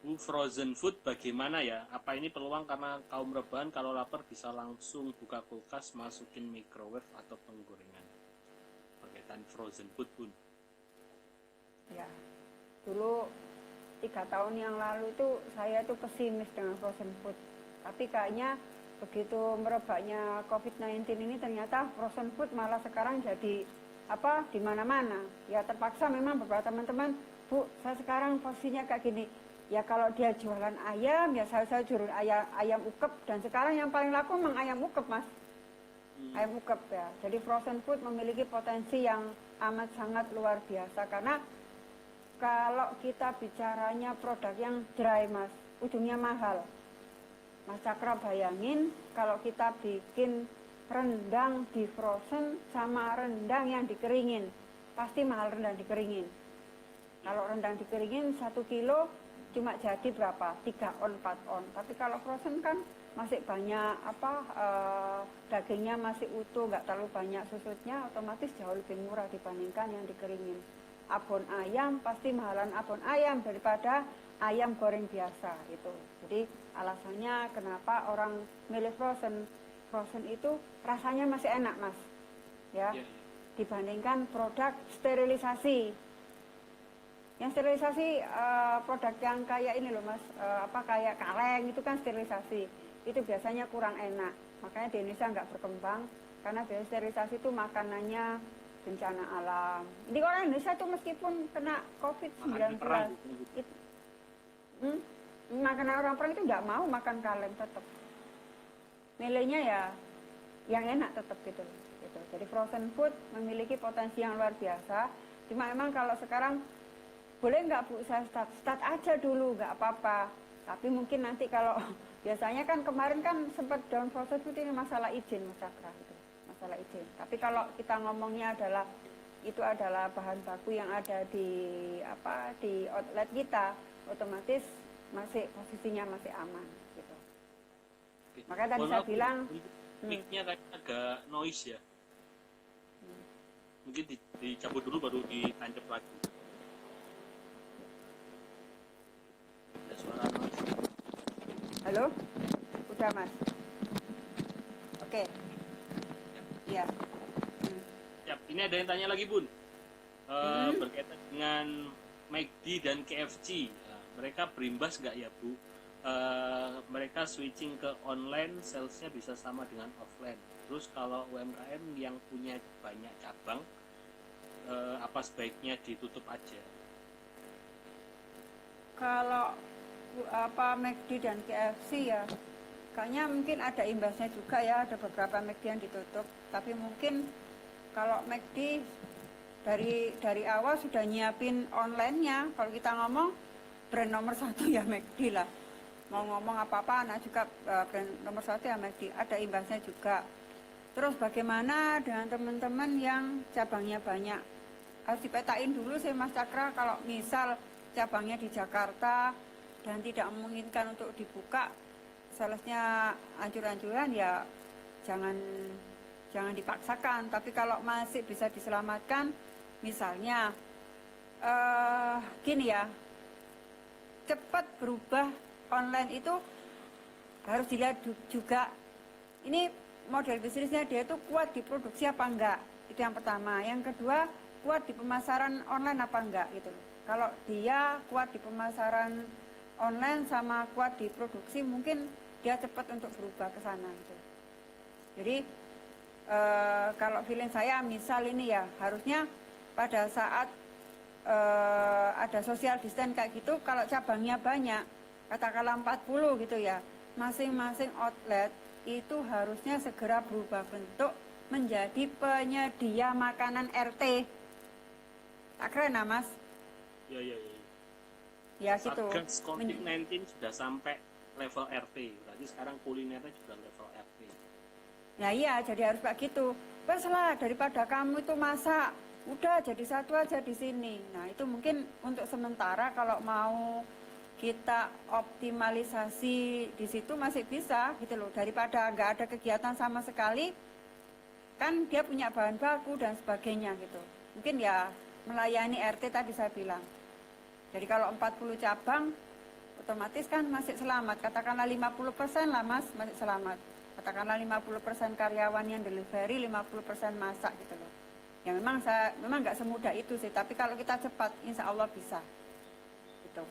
Bu, frozen food bagaimana ya? Apa ini peluang karena kaum rebahan kalau lapar bisa langsung buka kulkas, masukin microwave atau penggorengan? Berkaitan frozen food Bun. Ya, dulu 3 tahun yang lalu itu saya tuh pesimis dengan frozen food. Tapi kayaknya begitu merebaknya COVID-19 ini ternyata frozen food malah sekarang jadi apa di mana-mana. Ya terpaksa memang beberapa teman-teman, Bu, saya sekarang posisinya kayak gini. Ya kalau dia jualan ayam, ya saya jual ayam ukep. Dan sekarang yang paling laku memang ayam ukep, Mas. Ayam ukep ya. Jadi frozen food memiliki potensi yang amat sangat luar biasa. Karena kalau kita bicaranya produk yang dry, Mas, ujungnya mahal. Mas Cakra bayangin kalau kita bikin rendang di frozen sama rendang yang dikeringin. Pasti mahal rendang dikeringin. Kalau rendang dikeringin 1 kilo cuma jadi berapa? 3 on, 4 on. Tapi kalau frozen kan masih banyak dagingnya masih utuh, nggak terlalu banyak susutnya, otomatis jauh lebih murah dibandingkan yang dikeringin. Abon ayam pasti mahalan abon ayam daripada ayam goreng biasa gitu. Jadi alasannya kenapa orang milih frozen itu rasanya masih enak, Mas. Ya. Dibandingkan produk sterilisasi. Yang sterilisasi produk yang kayak ini loh, Mas, kayak kaleng itu kan sterilisasi. Itu biasanya kurang enak. Makanya di Indonesia nggak berkembang karena biasanya sterilisasi itu makanannya bencana alam. Ini orang Indonesia tuh meskipun kena COVID-19, makanan orang perang itu nggak mau makan kaleng tetap. Milihnya ya yang enak tetap gitu. Jadi frozen food memiliki potensi yang luar biasa. Cuma memang kalau sekarang boleh nggak Bu, saya start aja dulu, nggak apa-apa. Tapi mungkin nanti kalau biasanya kan kemarin kan sempat down frozen food ini masalah izin, Mas Cakra gitu. Masalah izin. Tapi kalau kita ngomongnya itu adalah bahan baku yang ada di outlet kita, otomatis masih posisinya masih aman gitu. Makanya tadi saya bilang mic-nya agak noise ya. Mungkin dicabut dulu baru ditancap lagi. Ada suara noise. Halo? Udah, Mas? Oke. Iya. Ya, ini ada yang tanya lagi, Bun. Berkaitan dengan McD dan KFC. Mereka berimbas nggak ya, Bu? Mereka switching ke online, salesnya bisa sama dengan offline. Terus kalau UMKM yang punya banyak cabang, apa sebaiknya ditutup aja? Kalau McD dan KFC ya, kayaknya mungkin ada imbasnya juga ya, ada beberapa McD yang ditutup. Tapi mungkin kalau McD dari awal sudah nyiapin online-nya. Kalau kita ngomong brand nomor 1 ya McD lah. Mau ngomong apa-apa, nah juga brand nomor 1 ya McD. Ada imbasnya juga. Terus bagaimana dengan teman-teman yang cabangnya banyak? Harus dipetain dulu sih Mas Cakra, kalau misal cabangnya di Jakarta dan tidak memungkinkan untuk dibuka, salesnya anjur-anjuran ya jangan dipaksakan. Tapi kalau masih bisa diselamatkan, misalnya gini ya, cepat berubah online itu harus dilihat juga ini model bisnisnya dia itu kuat di produksi apa enggak, itu yang pertama. Yang kedua, kuat di pemasaran online apa enggak gitu. Kalau dia kuat di pemasaran online sama kuat di produksi, mungkin dia cepat untuk berubah ke sana gitu. Jadi kalau feeling saya misal ini ya, harusnya pada saat ada social distance kayak gitu, kalau cabangnya banyak, katakanlah 40 gitu ya, masing-masing outlet itu harusnya segera berubah bentuk menjadi penyedia makanan RT. Tak keren nah, Mas? Ya. Ya gitu. Satgas COVID-19 sudah sampai level RT. Berarti sekarang kulinernya juga level RT. Nah iya, jadi harus kayak gitu. Wes lah, daripada kamu itu masak, udah jadi satu aja di sini. Nah itu mungkin untuk sementara kalau mau kita optimalisasi di situ masih bisa gitu loh. Daripada nggak ada kegiatan sama sekali, kan dia punya bahan baku dan sebagainya gitu. Mungkin ya melayani RT tadi saya bilang. Jadi kalau 40 cabang, otomatis kan masih selamat. Katakanlah 50% lah mas, masih selamat. Katakanlah 50% karyawan yang delivery, 50% masak gitu loh. Ya memang nggak semudah itu sih, tapi kalau kita cepat, insya Allah bisa. Gitu.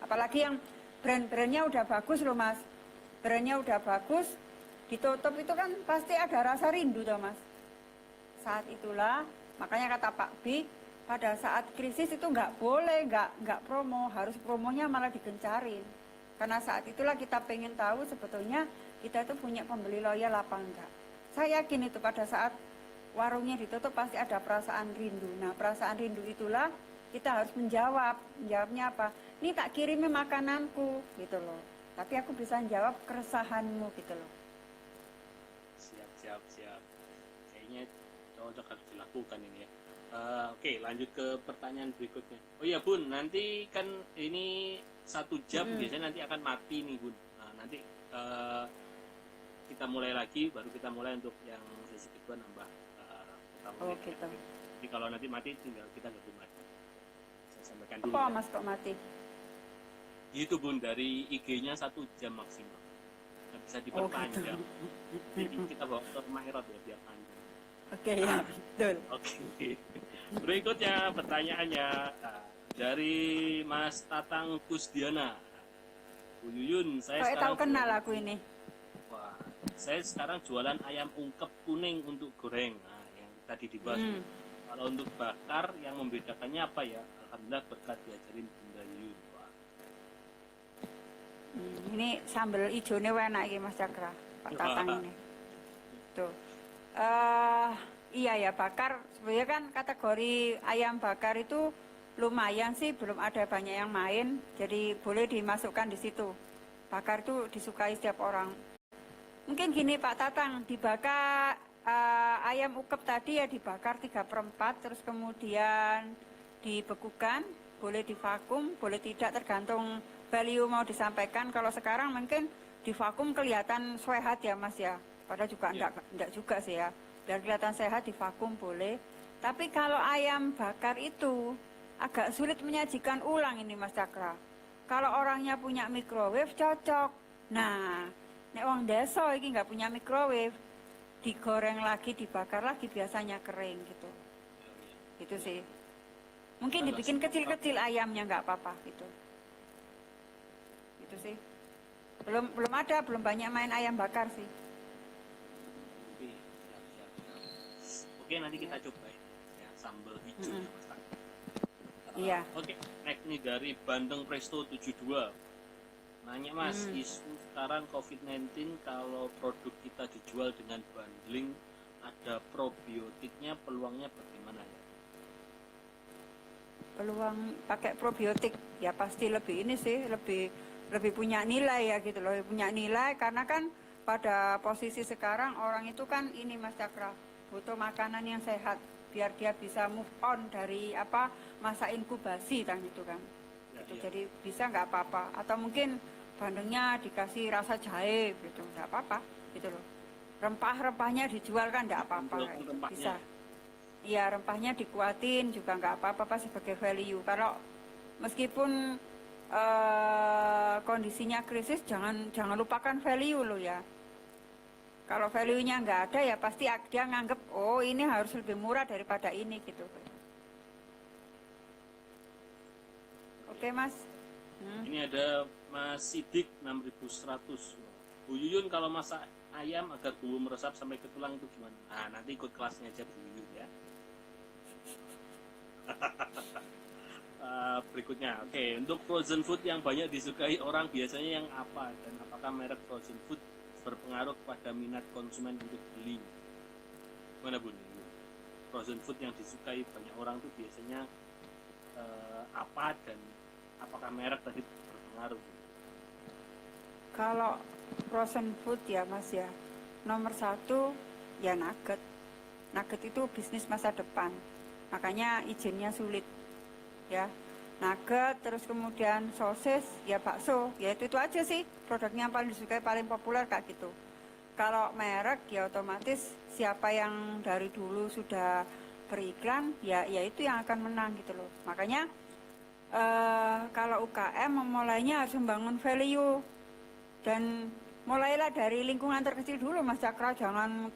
Apalagi yang brand-brandnya udah bagus loh mas. Brandnya udah bagus, ditutup itu kan pasti ada rasa rindu toh mas. Saat itulah, makanya kata Pak B, pada saat krisis itu nggak boleh, nggak promo, harus promonya malah digencarin. Karena saat itulah kita pengen tahu sebetulnya kita itu punya pembeli loyal apa enggak. Saya yakin itu pada saat warungnya ditutup pasti ada perasaan rindu. Nah perasaan rindu itulah kita harus menjawab. Menjawabnya apa? Ini tak kirimi makananku gitu loh. Tapi aku bisa jawab keresahanmu gitu loh. Siap. Kayaknya cocok harus dilakukan ini ya. Oke, lanjut ke pertanyaan berikutnya. Oh iya Bun, nanti kan ini 1 jam biasanya nanti akan mati nih Bun. Nah, nanti kita mulai lagi, baru kita mulai untuk yang sesi kedua nambah Oh gitu. Jadi kalau nanti mati tinggal kita gabung lagi. Saya sampaikan dulu. Apa ya. mas kok mati? Itu Bun, dari IG-nya 1 jam maksimal. Nggak bisa diperpanjang. Jadi kita bawa ke Mahirot ya biar panjang. Oke ya betul. Oke. Berikutnya pertanyaannya dari Mas Tatang Kusdiana. Bu Yuyun, saya tahu kenal aku ini. Wah, saya sekarang jualan ayam ungkep kuning untuk goreng. Nah, yang tadi dibahas. Kalau untuk bakar, yang membedakannya apa ya? Alhamdulillah berkat diajarin Bunda Yuyun. Wah. Ini sambal hijaunya enak ini Mas Cakra, Pak Tatang ini. Tuh. Iya ya bakar. Sebenarnya kan kategori ayam bakar itu lumayan sih, belum ada banyak yang main. Jadi boleh dimasukkan di situ. Bakar itu disukai setiap orang. Mungkin gini Pak Tatang, dibakar ayam ukep tadi ya dibakar 3/4, terus kemudian dibekukan, boleh divakum, boleh tidak tergantung value mau disampaikan. Kalau sekarang mungkin divakum kelihatan sehat ya Mas ya. Padahal juga enggak juga sih ya. Biar kelihatan sehat divakum boleh. Tapi kalau ayam bakar itu agak sulit menyajikan ulang ini Mas Cakra. Kalau orangnya punya microwave cocok. Nah, nek wong desa iki nggak punya microwave, digoreng lagi, dibakar lagi biasanya kering gitu. Gitu sih. Mungkin dibikin kecil-kecil ayamnya nggak apa-apa gitu. Gitu sih. Belum banyak main ayam bakar sih. Oke, nanti kita coba ya sambal hijau ya Mas. Iya. Oke, next nih dari Bandeng Presto 72. Nanya Mas, isu sekarang COVID-19 kalau produk kita dijual dengan bundling ada probiotiknya, peluangnya bagaimana ya? Peluang pakai probiotik ya pasti lebih ini sih, lebih punya nilai ya gitu loh, punya nilai karena kan pada posisi sekarang orang itu kan ini Mas Cakra butuh makanan yang sehat biar dia bisa move on dari masa inkubasi kan itu kan. Gitu. Jadi bisa nggak apa-apa atau mungkin bandengnya dikasih rasa jahe gitu nggak apa-apa gitu loh. Rempah-rempahnya dijual kan nggak apa-apa gitu. Bisa. Iya rempahnya dikuatin juga nggak apa-apa sebagai value. Kalau meskipun kondisinya krisis jangan lupakan value lo ya. Kalau value-nya nggak ada ya pasti dia nganggep oh ini harus lebih murah daripada ini gitu. Oke Mas. Ini ada Mas Sidik 6100. Bu Yuyun kalau masak ayam agar bumbu meresap sampai ke tulang itu gimana? Nah nanti ikut kelasnya aja Bu Yuyun ya. Berikutnya, oke, untuk frozen food yang banyak disukai orang biasanya yang apa dan apakah merek frozen food berpengaruh pada minat konsumen untuk beli? Mana Bun? Frozen food yang disukai banyak orang itu biasanya apa dan apakah merek tadi berpengaruh? Kalau frozen food ya Mas ya, nomor satu ya nugget. Nugget itu bisnis masa depan, makanya izinnya sulit ya. Nugget, terus kemudian sosis, ya bakso, ya itu aja sih produknya yang paling disukai, paling populer kayak gitu. Kalau merek ya otomatis siapa yang dari dulu sudah beriklan ya itu yang akan menang gitu loh. Makanya kalau UKM memulainya harus membangun value dan mulailah dari lingkungan terkecil dulu Mas Cakra, jangan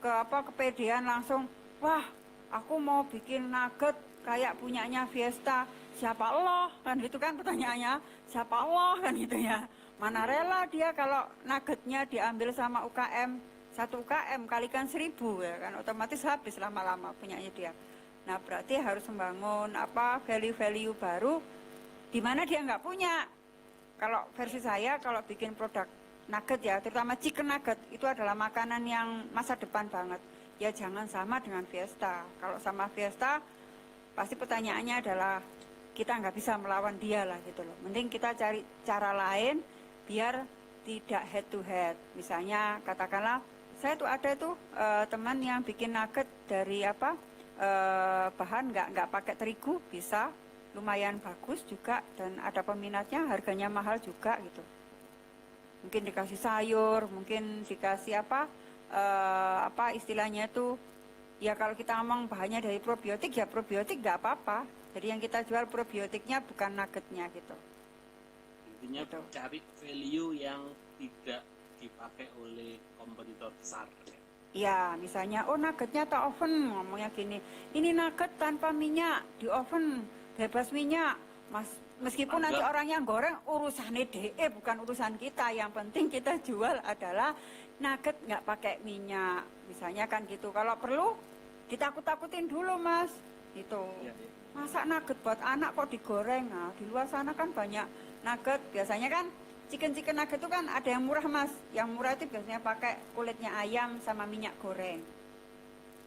kepedean langsung, wah aku mau bikin nugget kayak punyanya Fiesta, siapa Allah kan gitu kan pertanyaannya, siapa Allah kan gitu ya. Mana rela dia kalau nuggetnya diambil sama UKM, 1 UKM kalikan 1000 ya kan, otomatis habis lama-lama punyanya dia. Nah berarti harus membangun value-value baru di mana dia nggak punya. Kalau versi saya, kalau bikin produk nugget ya, terutama chicken nugget, itu adalah makanan yang masa depan banget. Ya jangan sama dengan Fiesta. Kalau sama Fiesta, pasti pertanyaannya adalah kita nggak bisa melawan dia lah gitu loh. Mending kita cari cara lain biar tidak head to head. Misalnya katakanlah saya tuh ada tuh teman yang bikin nugget dari bahan nggak pakai terigu, bisa lumayan bagus juga dan ada peminatnya, harganya mahal juga gitu. Mungkin dikasih sayur, mungkin dikasih istilahnya itu ya, kalau kita ngomong bahannya dari probiotik ya probiotik nggak apa-apa. Jadi yang kita jual probiotiknya bukan nuggetnya gitu. Intinya gitu. Cari value yang tidak dipakai oleh kompetitor besar. Ya, misalnya, nuggetnya tak oven, ngomongnya gini, ini nugget tanpa minyak, di oven, bebas minyak, meskipun nanti orang yang goreng urusannya DE, bukan urusan kita, yang penting kita jual adalah nugget nggak pakai minyak, misalnya kan gitu. Kalau perlu, ditakut-takutin dulu Mas, gitu. Masa nugget buat anak kok digoreng? Nah, di luar sana kan banyak nugget, biasanya kan chicken nugget itu kan ada yang murah Mas. Yang murah itu biasanya pakai kulitnya ayam sama minyak goreng.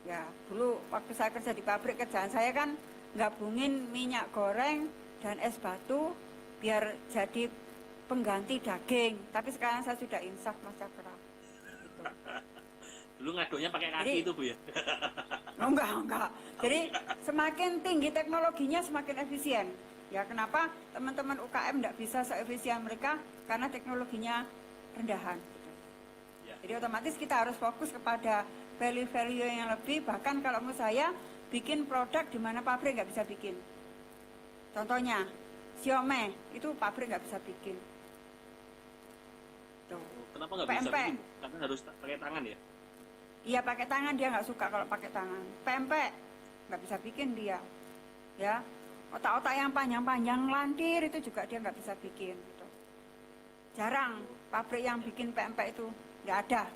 Ya, dulu waktu saya kerja di pabrik, kerjaan saya kan gabungin minyak goreng dan es batu biar jadi pengganti daging. Tapi sekarang saya sudah insaf Mas Cakra. Gitu. Dulu ngaduknya pakai kaki. Jadi, itu Bu ya? Enggak. Jadi semakin tinggi teknologinya semakin efisien. Ya kenapa teman-teman UKM tidak bisa seefisien mereka? Karena teknologinya rendahan. Ya. Jadi otomatis kita harus fokus kepada value-value yang lebih. Bahkan kalau menurut saya bikin produk di mana pabrik nggak bisa bikin. Contohnya siomay itu pabrik nggak bisa bikin. Tuh. Kenapa nggak bisa bikin? Karena harus pakai tangan ya? Iya pakai tangan, dia nggak suka kalau pakai tangan. Pempek nggak bisa bikin dia. Ya. Otak-otak yang panjang-panjang lantir itu juga dia nggak bisa bikin gitu. Jarang pabrik yang bikin pempek itu, nggak ada,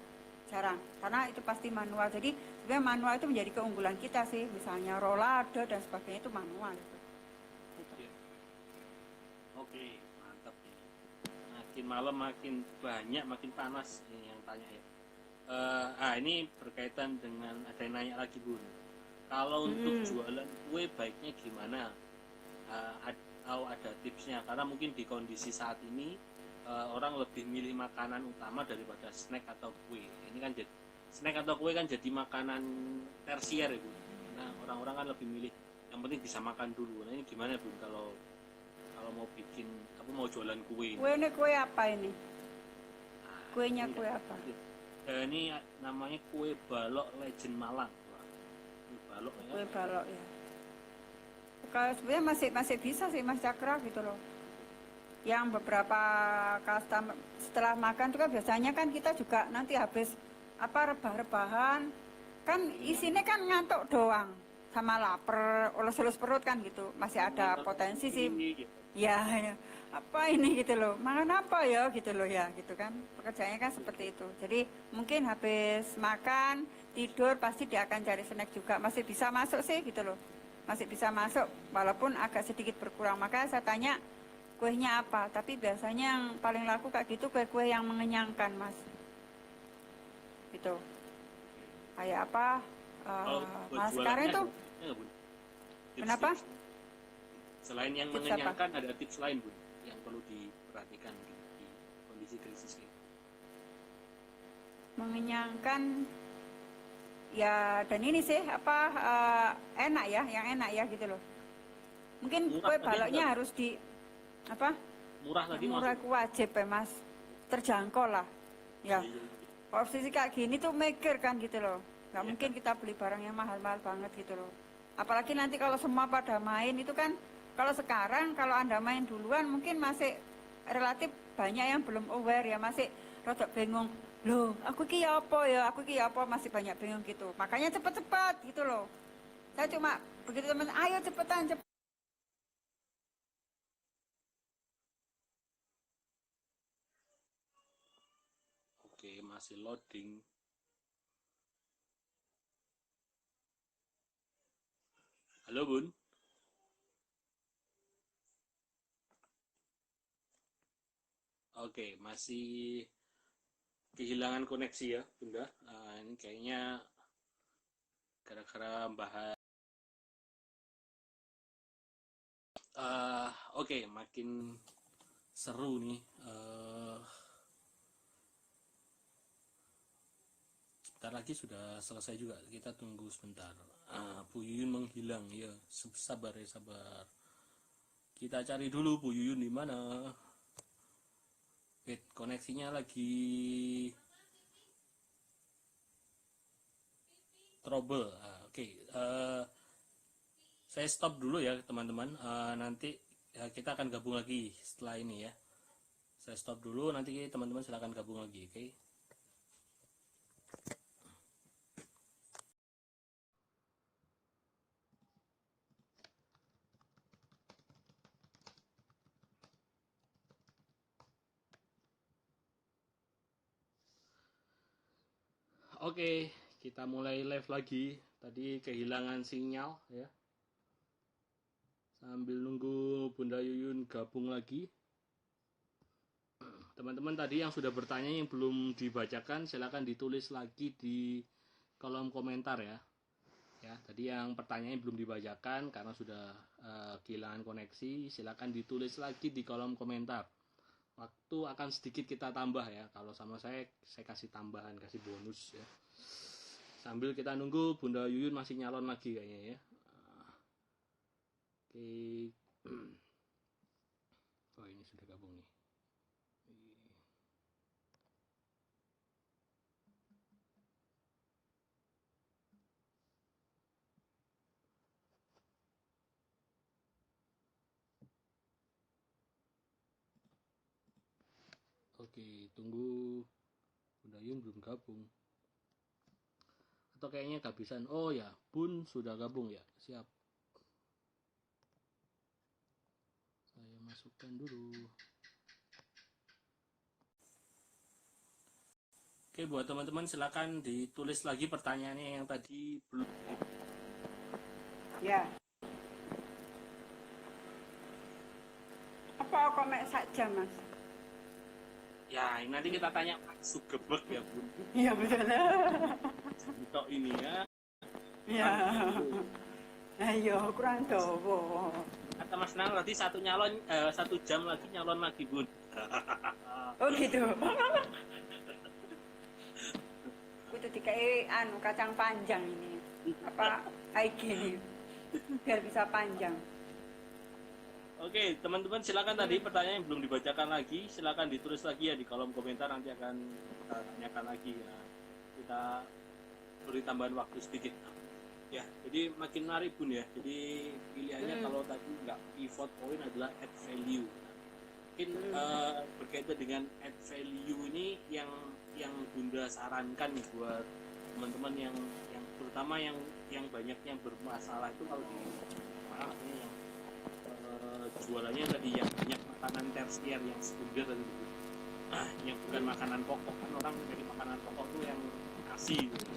jarang, karena itu pasti manual. Jadi sebenarnya manual itu menjadi keunggulan kita sih, misalnya rolade dan sebagainya itu manual gitu. Oke, mantap ini. Makin malam makin banyak, makin panas ini yang tanya ya. Ini berkaitan dengan ada yang nanya lagi Bun, kalau untuk jualan kue baiknya gimana? Ada tipsnya, karena mungkin di kondisi saat ini orang lebih milih makanan utama daripada snack atau kue. Ini kan jadi snack atau kue kan jadi makanan tersier ya Bu. Nah orang-orang kan lebih milih yang penting bisa makan dulu. Nah ini gimana Bu kalau mau bikin mau jualan kue? Kue ini kue apa ini? Kuenya kue apa? Ini namanya kue balok Legend Malang. Kue balok ya. Kue balok ya. Kalau sebenarnya masih bisa sih Mas Cakra gitu loh. Yang beberapa customer setelah makan itu kan biasanya kan kita juga nanti habis rebah-rebahan kan isinya kan ngantuk doang sama lapar, olus-olus perut kan gitu. Masih ada potensi sih. Ya, apa ini gitu loh. Makan apa ya gitu loh ya gitu kan. Pekerjaannya kan seperti itu. Jadi mungkin habis makan, tidur pasti dia akan cari snack juga. Masih bisa masuk sih gitu loh. Masih bisa masuk walaupun agak sedikit berkurang. Makanya saya tanya kuenya apa, tapi biasanya yang paling laku kayak gitu kue-kue yang mengenyangkan Mas gitu. Kayak apa Mas sekarang itu kenapa? Selain yang tips mengenyangkan apa? Ada tips lain Bun yang perlu diperhatikan di kondisi krisis ini. mengenyangkan ya, dan ini sih enak ya, yang enak ya gitu loh. Mungkin Murah kue tadi baloknya juga. harus di apa? Murah Yang tadi murah masuk. itu wajib ya mas, terjangkau lah. Iya, Ya, iya, posisi kayak gini tuh mikir kan gitu loh. Nggak iya. mungkin kita beli barang yang mahal-mahal banget gitu loh. Apalagi nanti kalau semua pada main itu kan, kalau sekarang kalau Anda main duluan mungkin masih relatif banyak yang belum aware ya, masih rada bingung. Loh, aku ki ya apa, masih banyak bingung gitu. Makanya cepet-cepet gitu loh. Saya cuma begitu teman, ayo cepetan, cepet. Oke, masih loading. Halo Bun. Oke, masih kehilangan koneksi ya Bunda. Ini kayaknya gara-gara bahas. Oke, makin seru nih. Sebentar lagi sudah selesai juga. Kita tunggu sebentar. Bu Yuyun menghilang ya. Sabar ya, sabar. Kita cari dulu Bu Yuyun di mana. Wait, koneksinya lagi trouble. Oke. Saya stop dulu ya teman-teman. Nanti ya, kita akan gabung lagi setelah ini ya. Saya stop dulu. Nanti teman-teman silakan gabung lagi. Oke. Oke, kita mulai live lagi. Tadi kehilangan sinyal ya. Sambil nunggu Bunda Yuyun gabung lagi. Teman-teman tadi yang sudah bertanya yang belum dibacakan silakan ditulis lagi di kolom komentar ya. Ya, tadi yang pertanyaannya belum dibacakan karena sudah kehilangan koneksi, silakan ditulis lagi di kolom komentar. Waktu akan sedikit kita tambah ya. Kalau sama saya kasih tambahan, kasih bonus ya. Sambil kita nunggu Bunda Yuyun masih nyalon lagi kayaknya ya. Oke. Oh, ini sudah gabung nih. Oke, tunggu Bunda Yuyun belum gabung. Atau kayaknya kehabisan. Oh ya, Bun sudah gabung ya. Siap. Saya masukkan dulu. Oke, buat teman-teman silakan ditulis lagi pertanyaannya yang tadi belum. Ya. Apa komen saja mas? Ya, nanti kita tanya Pak Sugebek ya, Bun. Iya betul. Untuk ini ya. Iya. Ayo kurang dobo. Kata Mas Nang nanti satu jam lagi nyalon lagi, Bun. Oh gitu. Itu dikai kacang panjang ini. Apa IG ini. Biar bisa panjang. Oke, teman-teman silakan tadi pertanyaan yang belum dibacakan lagi, silakan ditulis lagi ya di kolom komentar, nanti akan kita tanyakan lagi ya. Kita beri tambahan waktu sedikit. Ya, jadi makin menarik Bun ya. Jadi pilihannya kalau tadi nggak pivot point adalah add value. Mungkin berkaitan dengan add value ini yang Bunda sarankan nih buat teman-teman yang terutama yang banyaknya bermasalah itu kalau di yang jualannya tadi yang banyak makanan tersier yang sekunder tadi gitu. Yang bukan makanan pokok, kan orang dari makanan pokok tuh yang kasih gitu.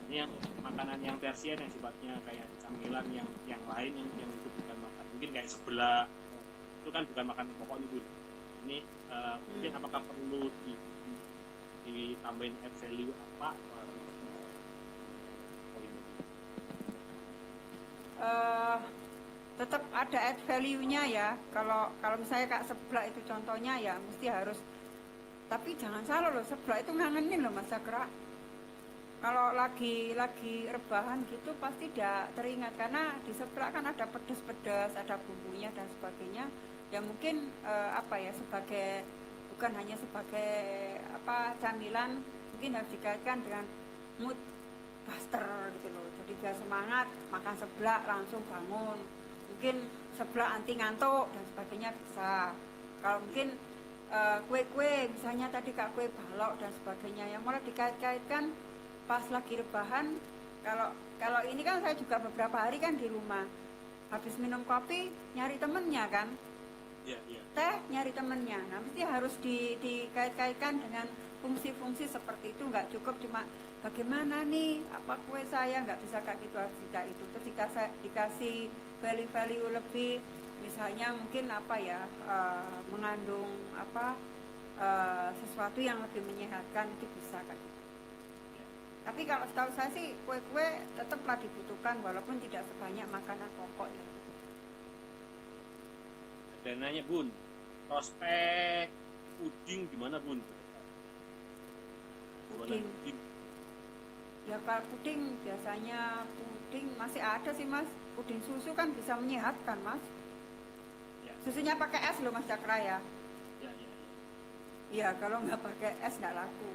Ini yang makanan yang tersier yang sifatnya kayak camilan yang lain yang itu bukan makan, mungkin kayak sebelah itu kan bukan makanan pokok itu. Ini mungkin apakah perlu ditambahin add value apa? Tetap ada add value-nya ya. Kalau misalnya Kak seblak itu contohnya ya mesti harus Tapi jangan salah loh, seblak itu ngangenin loh Mas Cakra. Kalau lagi rebahan gitu pasti tidak teringat, karena di seblak kan ada pedas-pedas, ada bumbunya dan sebagainya. Ya mungkin apa ya, sebagai, bukan hanya sebagai apa camilan, mungkin harus dikaitkan dengan mood buster gitu loh. Jadi biar semangat makan seblak langsung bangun. Mungkin seblak anti ngantuk dan sebagainya bisa. Kalau mungkin kue-kue misalnya tadi kak, kue balok dan sebagainya yang mulai dikait-kaitkan pas lagi rebahan. Kalau ini kan saya juga beberapa hari kan di rumah, habis minum kopi nyari temennya kan, teh nyari temennya. Nah mesti harus dikait-kaitkan dengan fungsi-fungsi seperti itu. Nggak cukup cuma bagaimana nih apa kue saya, nggak bisa kayak gitu, harus tidak itu. Ketika saya dikasih value lebih, misalnya mungkin apa ya, mengandung apa, sesuatu yang lebih menyehatkan, itu bisa kan. Tapi kalau setahu saya sih kue-kue tetaplah dibutuhkan walaupun tidak sebanyak makanan pokok ya. Dan nanya Bun, prospek puding gimana Bun? Puding. Ya kalau puding biasanya puding masih ada sih Mas. Puding susu kan bisa menyehatkan Mas. Ya. Susunya pakai es loh Mas Cakra ya. Ya. Iya kalau nggak pakai es nggak laku.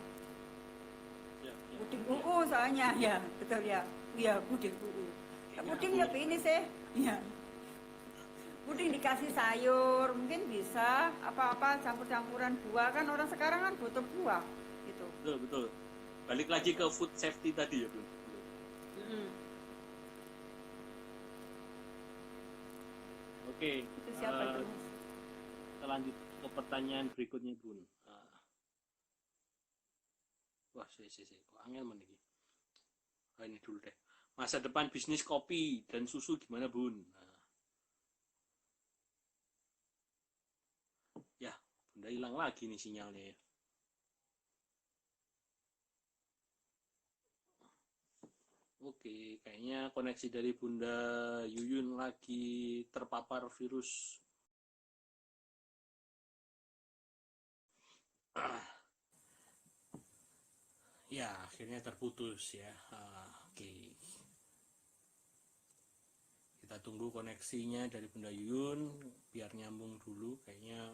Ya. Puding soalnya ya betul ya. Iya puding puding lebih ini sih. Iya. Puding dikasih sayur mungkin bisa, apa-apa campur-campuran buah, kan orang sekarang kan butuh buah gitu. Betul. Balik lagi ke food safety tadi ya Bun. Oke. Itu siapa itu Mas? Kita lanjut ke pertanyaan berikutnya Bun. Wah, kok angel men iki. Ini dulu deh. Masa depan bisnis kopi dan susu gimana Bun? Ya, Bunda hilang lagi nih sinyalnya ya. Oke, kayaknya koneksi dari Bunda Yuyun lagi terpapar virus. Ya, akhirnya terputus ya. Oke. Kita tunggu koneksinya dari Bunda Yuyun biar nyambung dulu. Kayaknya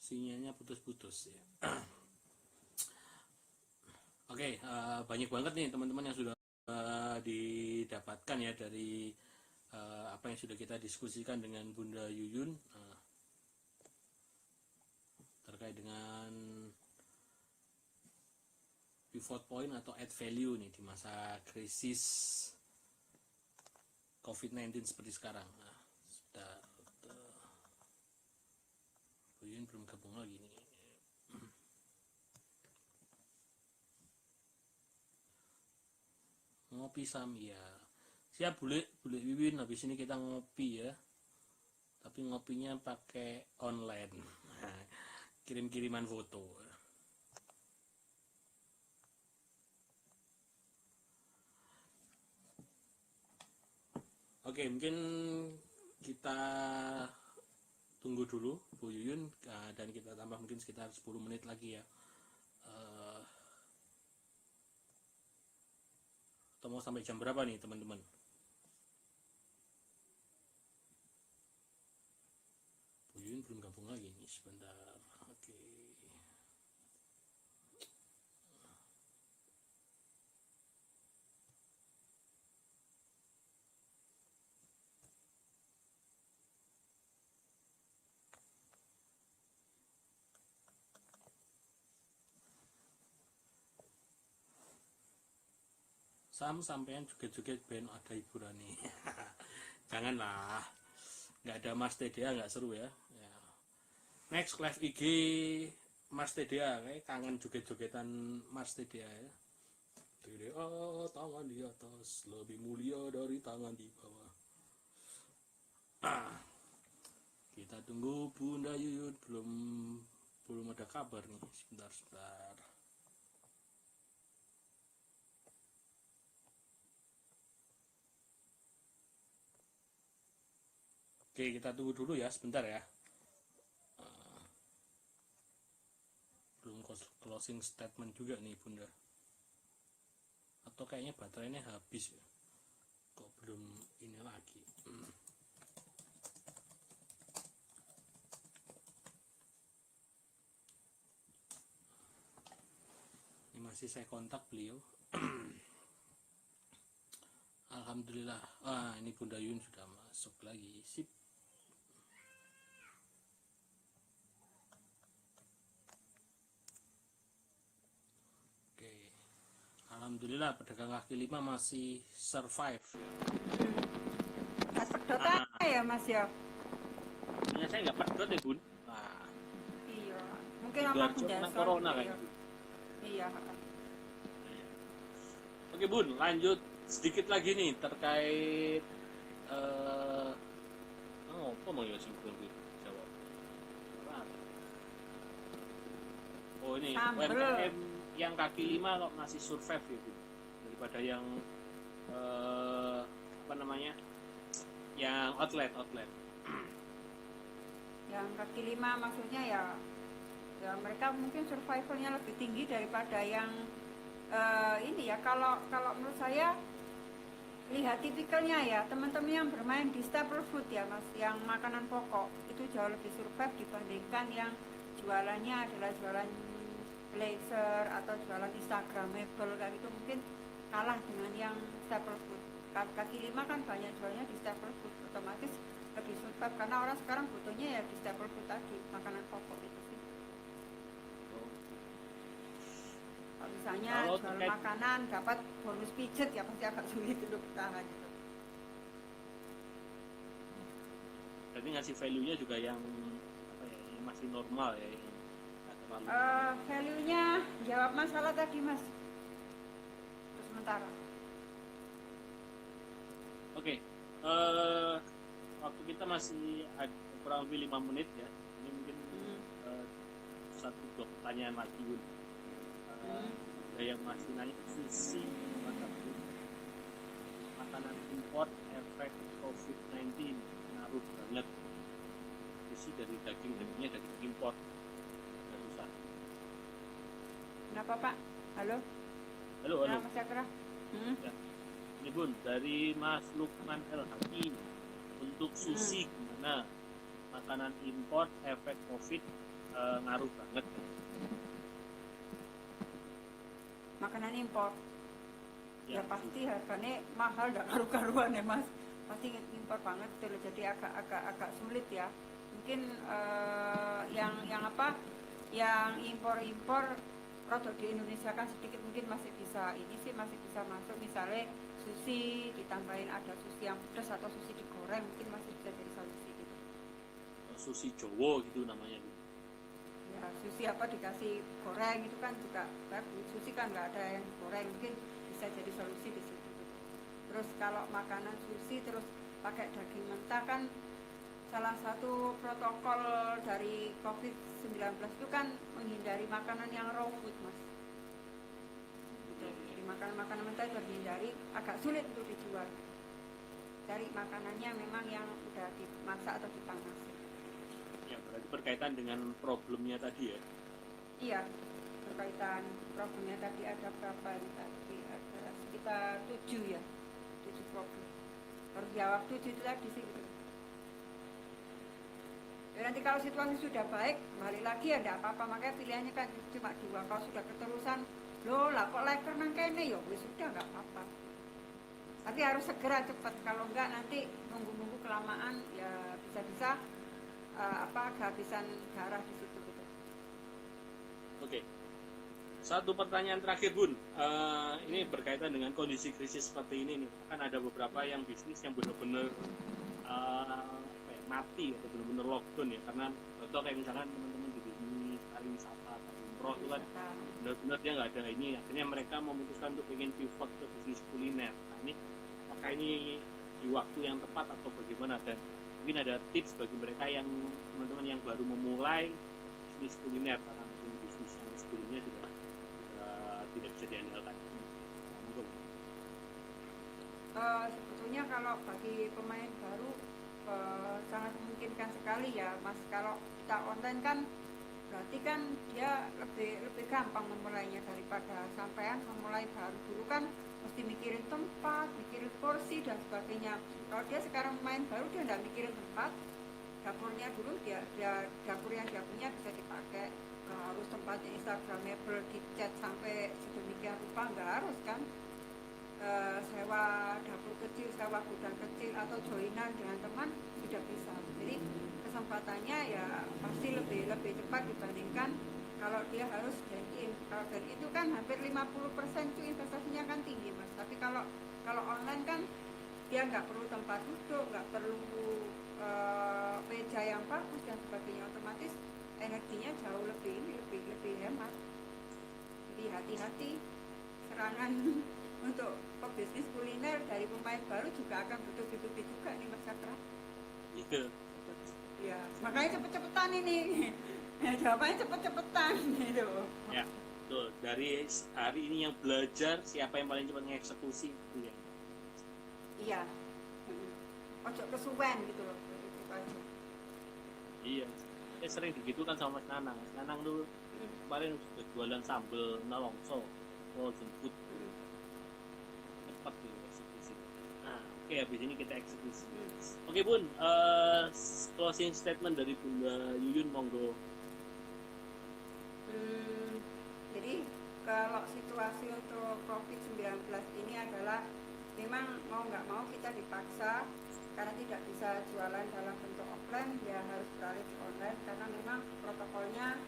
sinyalnya putus-putus ya. Oke, banyak banget nih teman-teman yang sudah didapatkan ya dari apa yang sudah kita diskusikan dengan Bunda Yuyun terkait dengan pivot point atau add value nih di masa krisis COVID-19 seperti sekarang. Sudah Yuyun belum gabung lagi nih. Ngopi ya. Siap boleh Wiwin, habis ini kita ngopi ya. Tapi ngopinya pakai online. Kirim-kiriman foto. Oke, mungkin kita tunggu dulu Bu Yuyun dan kita tambah mungkin sekitar 10 menit lagi ya. Atau mau sampai jam berapa nih teman-teman? Bu Yuyun belum gabung lagi nih, sebentar. Oke. Sampean joget-joget band ada hiburan nih. Janganlah, nggak ada Mas TDA nggak seru ya. Next live IG Mas TDA, kayak kangen joget-jogetan Mas TDA ya. TDA tangan di atas lebih mulia dari tangan di bawah. Kita tunggu Bunda Yuyun, belum ada kabar nih. Sebentar. Oke, kita tunggu dulu ya sebentar ya. closing statement juga nih Bunda, atau kayaknya baterainya habis ya, kok belum ini lagi. Ini masih saya kontak beliau. Alhamdulillah. Ini Bunda Yun sudah masuk lagi. Sip. Oke. Alhamdulillah pedagang kaki lima masih survive. Mas pedotan ya Mas ya. Sebenarnya saya nggak pedot ya Bun. Nah, Iya. Mungkin di apa luar zona penjelasan. corona kan. Iya. Oke Bun, lanjut sedikit lagi nih terkait apa mau ya simpul jawab. Oh ini Sambel. UMKM yang kaki lima kok masih survive ya Bun, daripada yang apa namanya, yang outlet. Yang kaki lima maksudnya ya mereka mungkin survivalnya lebih tinggi daripada yang ini ya. Kalau menurut saya lihat tipikalnya ya, teman-teman yang bermain di staple food ya Mas, yang makanan pokok itu jauh lebih survive dibandingkan yang jualannya adalah jualan blazer atau jualan instagramable kayak gitu, mungkin kalah dengan yang staple food. Kaki lima kan banyak jualnya di staple food, otomatis lebih survive karena orang sekarang butuhnya ya di staple food tadi, makanan pokok itu sih. Kalau misalnya jual makanan dapat bonus pijet ya pasti agak sulit untuk bertahan gitu. Jadi ngasih value-nya juga yang apa ya, yang masih normal ya, yang nggak terlalu. Value-nya jawab masalah tadi Mas. Untuk sementara. Oke. Waktu kita masih ada kurang lebih 5 menit ya. Ini mungkin 1-2 pertanyaan lagi Bun. Ada yang masih nanya sushi makanan import efek COVID-19 ngaruh banget. Sushi dari dagingnya dari import, nggak susah. Kenapa Pak? Halo? Halo. Mas Cakra? Ya. Ini Bun, dari Mas Lukman El Hakim, untuk sushi gimana? Makanan import efek COVID ngaruh banget. Makanan impor ya Ya, pasti harganya mahal dan karu-karuan ya Mas, pasti impor banget gitu loh, jadi agak sulit ya. Mungkin yang impor produk di Indonesia kan sedikit, mungkin masih bisa masuk, misalnya sushi ditambahin ada sushi yang pedas atau sushi digoreng, mungkin masih bisa jadi solusi gitu. Sushi Jowo gitu namanya Bu. Ya sushi apa dikasih goreng itu kan juga bagus, sushi kan nggak ada yang goreng, mungkin bisa jadi solusi di situ. Terus kalau makanan sushi terus pakai daging mentah kan salah satu protokol dari COVID-19 itu kan menghindari makanan yang raw food Mas. Gitu. Jadi makanan mentah itu dihindari, agak sulit untuk dijual. Cari makanannya memang yang udah dimasak atau dipanas. Ya, berarti berkaitan dengan problemnya tadi ya. Iya, berkaitan problemnya tadi ada berapa ini tadi? Ada sekitar 7 ya, 7 problem. Harus jawab 7 itu tadi sih. Gitu. Ya, nanti kalau situasi sudah baik, balik lagi ya tidak apa-apa. Makanya pilihannya kan cuma 2. Kalau sudah keterusan, loh lah kok leker nang kene ya, wis sudah nggak apa-apa. Tapi harus segera cepat. Kalau enggak nanti nunggu-nunggu kelamaan ya bisa-bisa kehabisan darah di situ gitu. Oke. Satu pertanyaan terakhir Bun. Ini berkaitan dengan kondisi krisis seperti ini nih. Kan ada beberapa yang bisnis yang benar-benar mati atau benar-benar lockdown ya, karena contoh kayak misalkan teman-teman di bisnis pariwisata atau umroh itu kan benar-benar dia nggak ada ini, akhirnya mereka memutuskan untuk ingin pivot ke bisnis kuliner. Nah ini apakah ini di waktu yang tepat atau bagaimana, dan mungkin ada tips bagi mereka yang teman-teman yang baru memulai bisnis kuliner, karena mungkin bisnis yang sebelumnya juga tidak bisa diandalkan. Sebetulnya kalau bagi pemain baru sangat memungkinkan sekali ya Mas. Kalau kita online kan berarti kan dia lebih gampang memulainya daripada sampean memulai baru. Dulu kan mesti mikirin tempat, mikirin kursi dan sebagainya. Kalau dia sekarang main baru, dia nggak mikirin tempat, dapurnya dulu dia dapur yang dia punya bisa dipakai. Nggak harus tempatnya instagramable, dicat sampai sedemikian rupa, nggak harus kan. Sewa dapur kecil, sewa gudang kecil atau joinan dengan teman tidak bisa. Jadi kesempatannya ya pasti lebih cepat dibandingkan kalau dia harus dan itu kan hampir 50% itu investasinya kan tinggi mas. Tapi kalau online kan dia nggak perlu tempat duduk, nggak perlu meja yang bagus dan sebagainya, otomatis energinya jauh lebih hemat. Jadi hati-hati, serangan untuk pebisnis kuliner dari pemain baru juga akan butuh juga nih Mas Sakra. Iya. Ya, makanya cepet-cepetan ini. Jawabannya cepet-cepetan gitu. Ya, tuh dari hari ini yang belajar siapa yang paling cepat mengeksekusi itu ya. Iya. Ojo kesuwen gitu loh. Gitu aja. Iya. Saya sering begitu kan sama Mas Nanang. Mas Nanang tuh kemarin sudah jualan sambal nolongso, mau jemput cepat gitu eksekusi. Nah, oke habis ini kita eksekusi. Oke Bun, closing statement dari Bunda Yuyun monggo. Jadi kalau situasi untuk COVID-19 ini adalah memang mau nggak mau kita dipaksa karena tidak bisa jualan dalam bentuk offline, ya harus beralih ke online karena memang protokolnya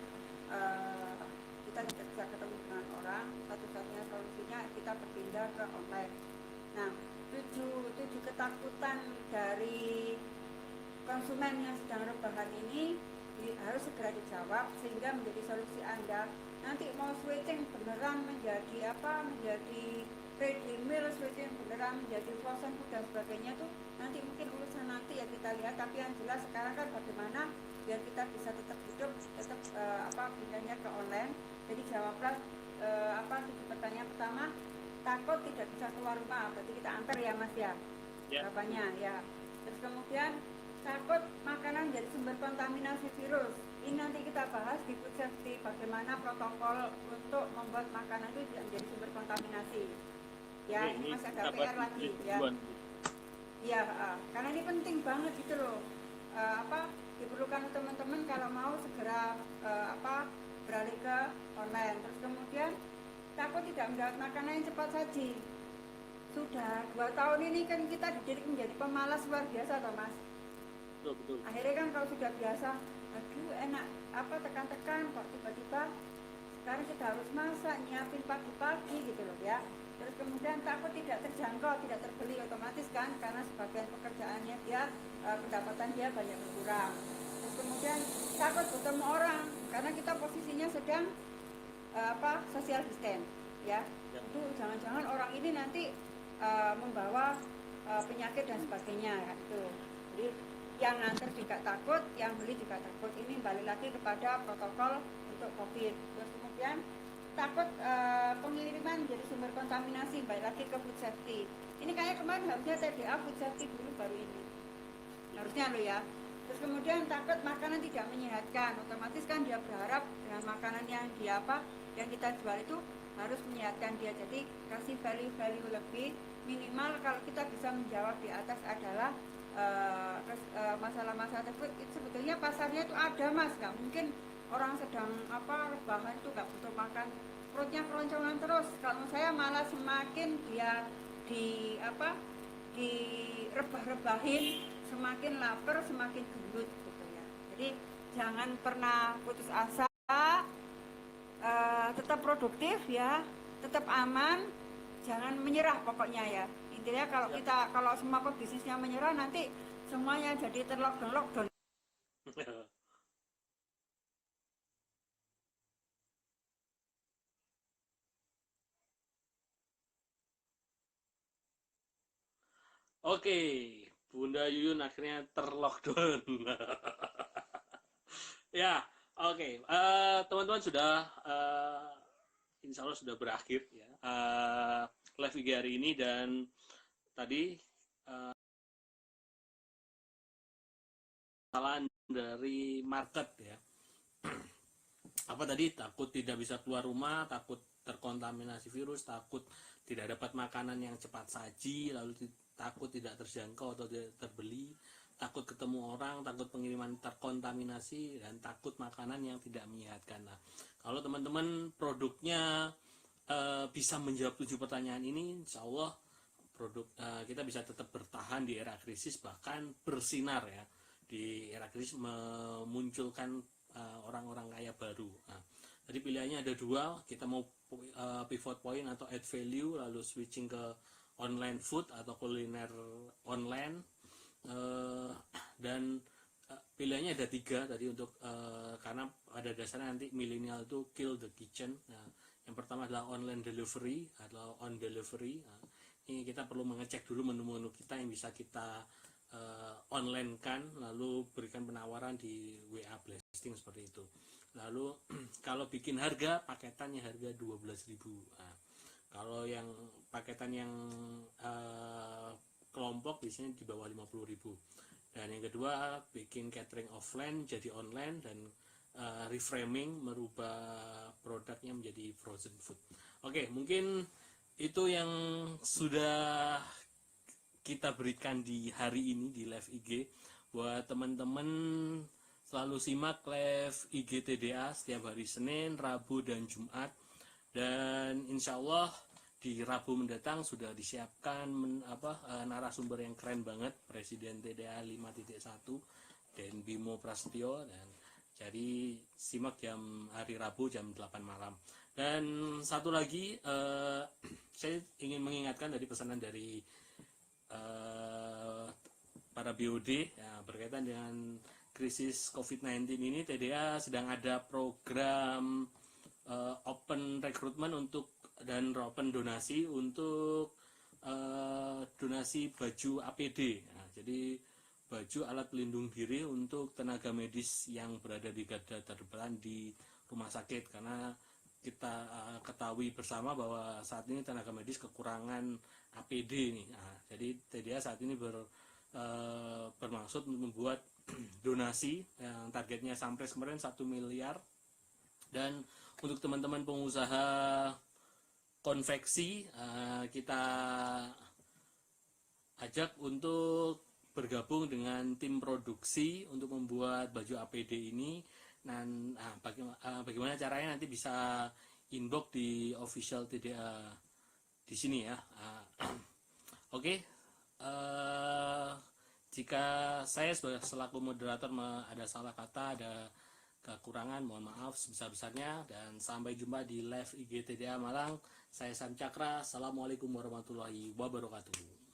kita tidak bisa ketemu dengan orang. Satu-satunya solusinya kita berpindah ke online. Nah, tujuh ketakutan dari konsumen yang sedang rebahan ini harus segera dijawab sehingga menjadi solusi Anda. Nanti mau switching beneran menjadi ready meal, switching beneran menjadi frozen food dan sebagainya tuh nanti mungkin urusan nanti ya kita lihat. Tapi yang jelas sekarang kan bagaimana biar kita bisa tetap hidup, tetap pindahnya ke online. Jadi jawablah tujuh pertanyaan pertama. Takut tidak bisa keluar rumah, berarti kita antar ya mas ya, jawabannya ya. Terus kemudian takut makanan jadi sumber kontaminasi virus. Ini nanti kita bahas di food safety bagaimana protokol untuk membuat makanan itu tidak menjadi sumber kontaminasi. Ya, ini masih ada PR lagi ya. Iya, karena ini penting banget gitu loh. Diperlukan teman-teman kalau mau segera beralih ke online. Terus kemudian takut tidak mendapat makanan yang cepat saji. Sudah 2 tahun ini kan kita dididik menjadi pemalas luar biasa toh mas. Betul. Akhirnya kan kalau sudah biasa, aduh enak tekan-tekan kok tiba-tiba sekarang kita harus masak, nyiapin pagi-pagi gitu loh ya. Terus kemudian takut tidak terjangkau, tidak terbeli, otomatis kan karena sebagian pekerjaannya dia pendapatan dia banyak berkurang. Terus kemudian takut bertemu orang karena kita posisinya sedang social distance ya. Itu jangan-jangan orang ini nanti membawa penyakit dan sebagainya ya, itu. Jadi yang nganter juga takut, yang beli juga takut. Ini balik lagi kepada protokol untuk COVID. Terus kemudian takut pengiriman jadi sumber kontaminasi, balik lagi ke food safety. Ini kayak kemarin harusnya TDA food safety dulu baru ini. Harusnya lo ya. Terus kemudian takut makanan tidak menyehatkan, otomatis kan dia berharap dengan makanan yang yang kita jual itu harus menyehatkan dia. Jadi kasih value lebih, minimal kalau kita bisa menjawab di atas adalah masalah-masalah tersebut. Itu sebetulnya pasarnya itu ada mas, nggak mungkin orang sedang rebahan itu nggak butuh makan, perutnya keroncongan terus. Kalau saya malah semakin dia direbah-rebahin, semakin lapar, semakin gendut gitu ya. Jadi jangan pernah putus asa, tetap produktif ya, tetap aman, jangan menyerah pokoknya ya. Intinya kalau semua pebisnisnya menyerah nanti semuanya jadi terlockdown. Oke, Bunda Yuyun akhirnya terlockdown. Ya, oke. Teman-teman sudah, insya Allah sudah berakhir ya live IG hari ini, dan tadi kesalahan dari market ya. apa tadi, takut tidak bisa keluar rumah, takut terkontaminasi virus, takut tidak dapat makanan yang cepat saji, lalu takut tidak terjangkau atau tidak terbeli, takut ketemu orang, takut pengiriman terkontaminasi, dan takut makanan yang tidak menyehatkan. Nah, kalau teman-teman produknya bisa menjawab 7 pertanyaan ini, insya Allah produk kita bisa tetap bertahan di era krisis, bahkan bersinar ya di era krisis, memunculkan orang-orang kaya baru. Nah, tadi pilihannya ada 2, kita mau pivot point atau add value, lalu switching ke online food atau kuliner online, dan pilihannya ada 3 tadi untuk karena pada dasarnya nanti milenial itu kill the kitchen. Nah, yang pertama adalah online delivery atau on delivery. Nah, ini kita perlu mengecek dulu menu-menu kita yang bisa kita online kan, lalu berikan penawaran di WA blasting seperti itu. Lalu kalau bikin harga, paketannya harga 12.000. Nah, kalau yang paketan yang kelompok biasanya di bawah 50.000. Dan yang kedua, bikin catering offline jadi online, dan reframing, merubah produknya menjadi frozen food. Oke, mungkin itu yang sudah kita berikan di hari ini di live IG. Buat teman-teman, selalu simak live IG TDA setiap hari Senin, Rabu, dan Jumat. Dan insya Allah di Rabu mendatang sudah disiapkan narasumber yang keren banget, Presiden TDA 5.1 dan Bimo Prasetyo. Dan jadi simak hari Rabu jam 8 malam. Dan satu lagi, saya ingin mengingatkan dari pesanan dari para BOD ya, berkaitan dengan krisis COVID-19 ini. TDA sedang ada program open recruitment dan open donasi untuk donasi baju APD. Nah, jadi baju alat pelindung diri untuk tenaga medis yang berada di garda terdepan di rumah sakit, karena kita ketahui bersama bahwa saat ini tenaga medis kekurangan APD nih. Nah, jadi TDA saat ini bermaksud membuat donasi yang targetnya sampai kemarin 1 miliar. Dan untuk teman-teman pengusaha konveksi, kita ajak untuk bergabung dengan tim produksi untuk membuat baju APD ini. Dan bagaimana caranya, nanti bisa inbox di official TDA di sini ya. Oke. Jika saya selaku moderator ada salah kata, ada kekurangan, mohon maaf sebesar-besarnya. Dan sampai jumpa di live IG TDA Malang. Saya Sam Cakra. Assalamualaikum warahmatullahi wabarakatuh.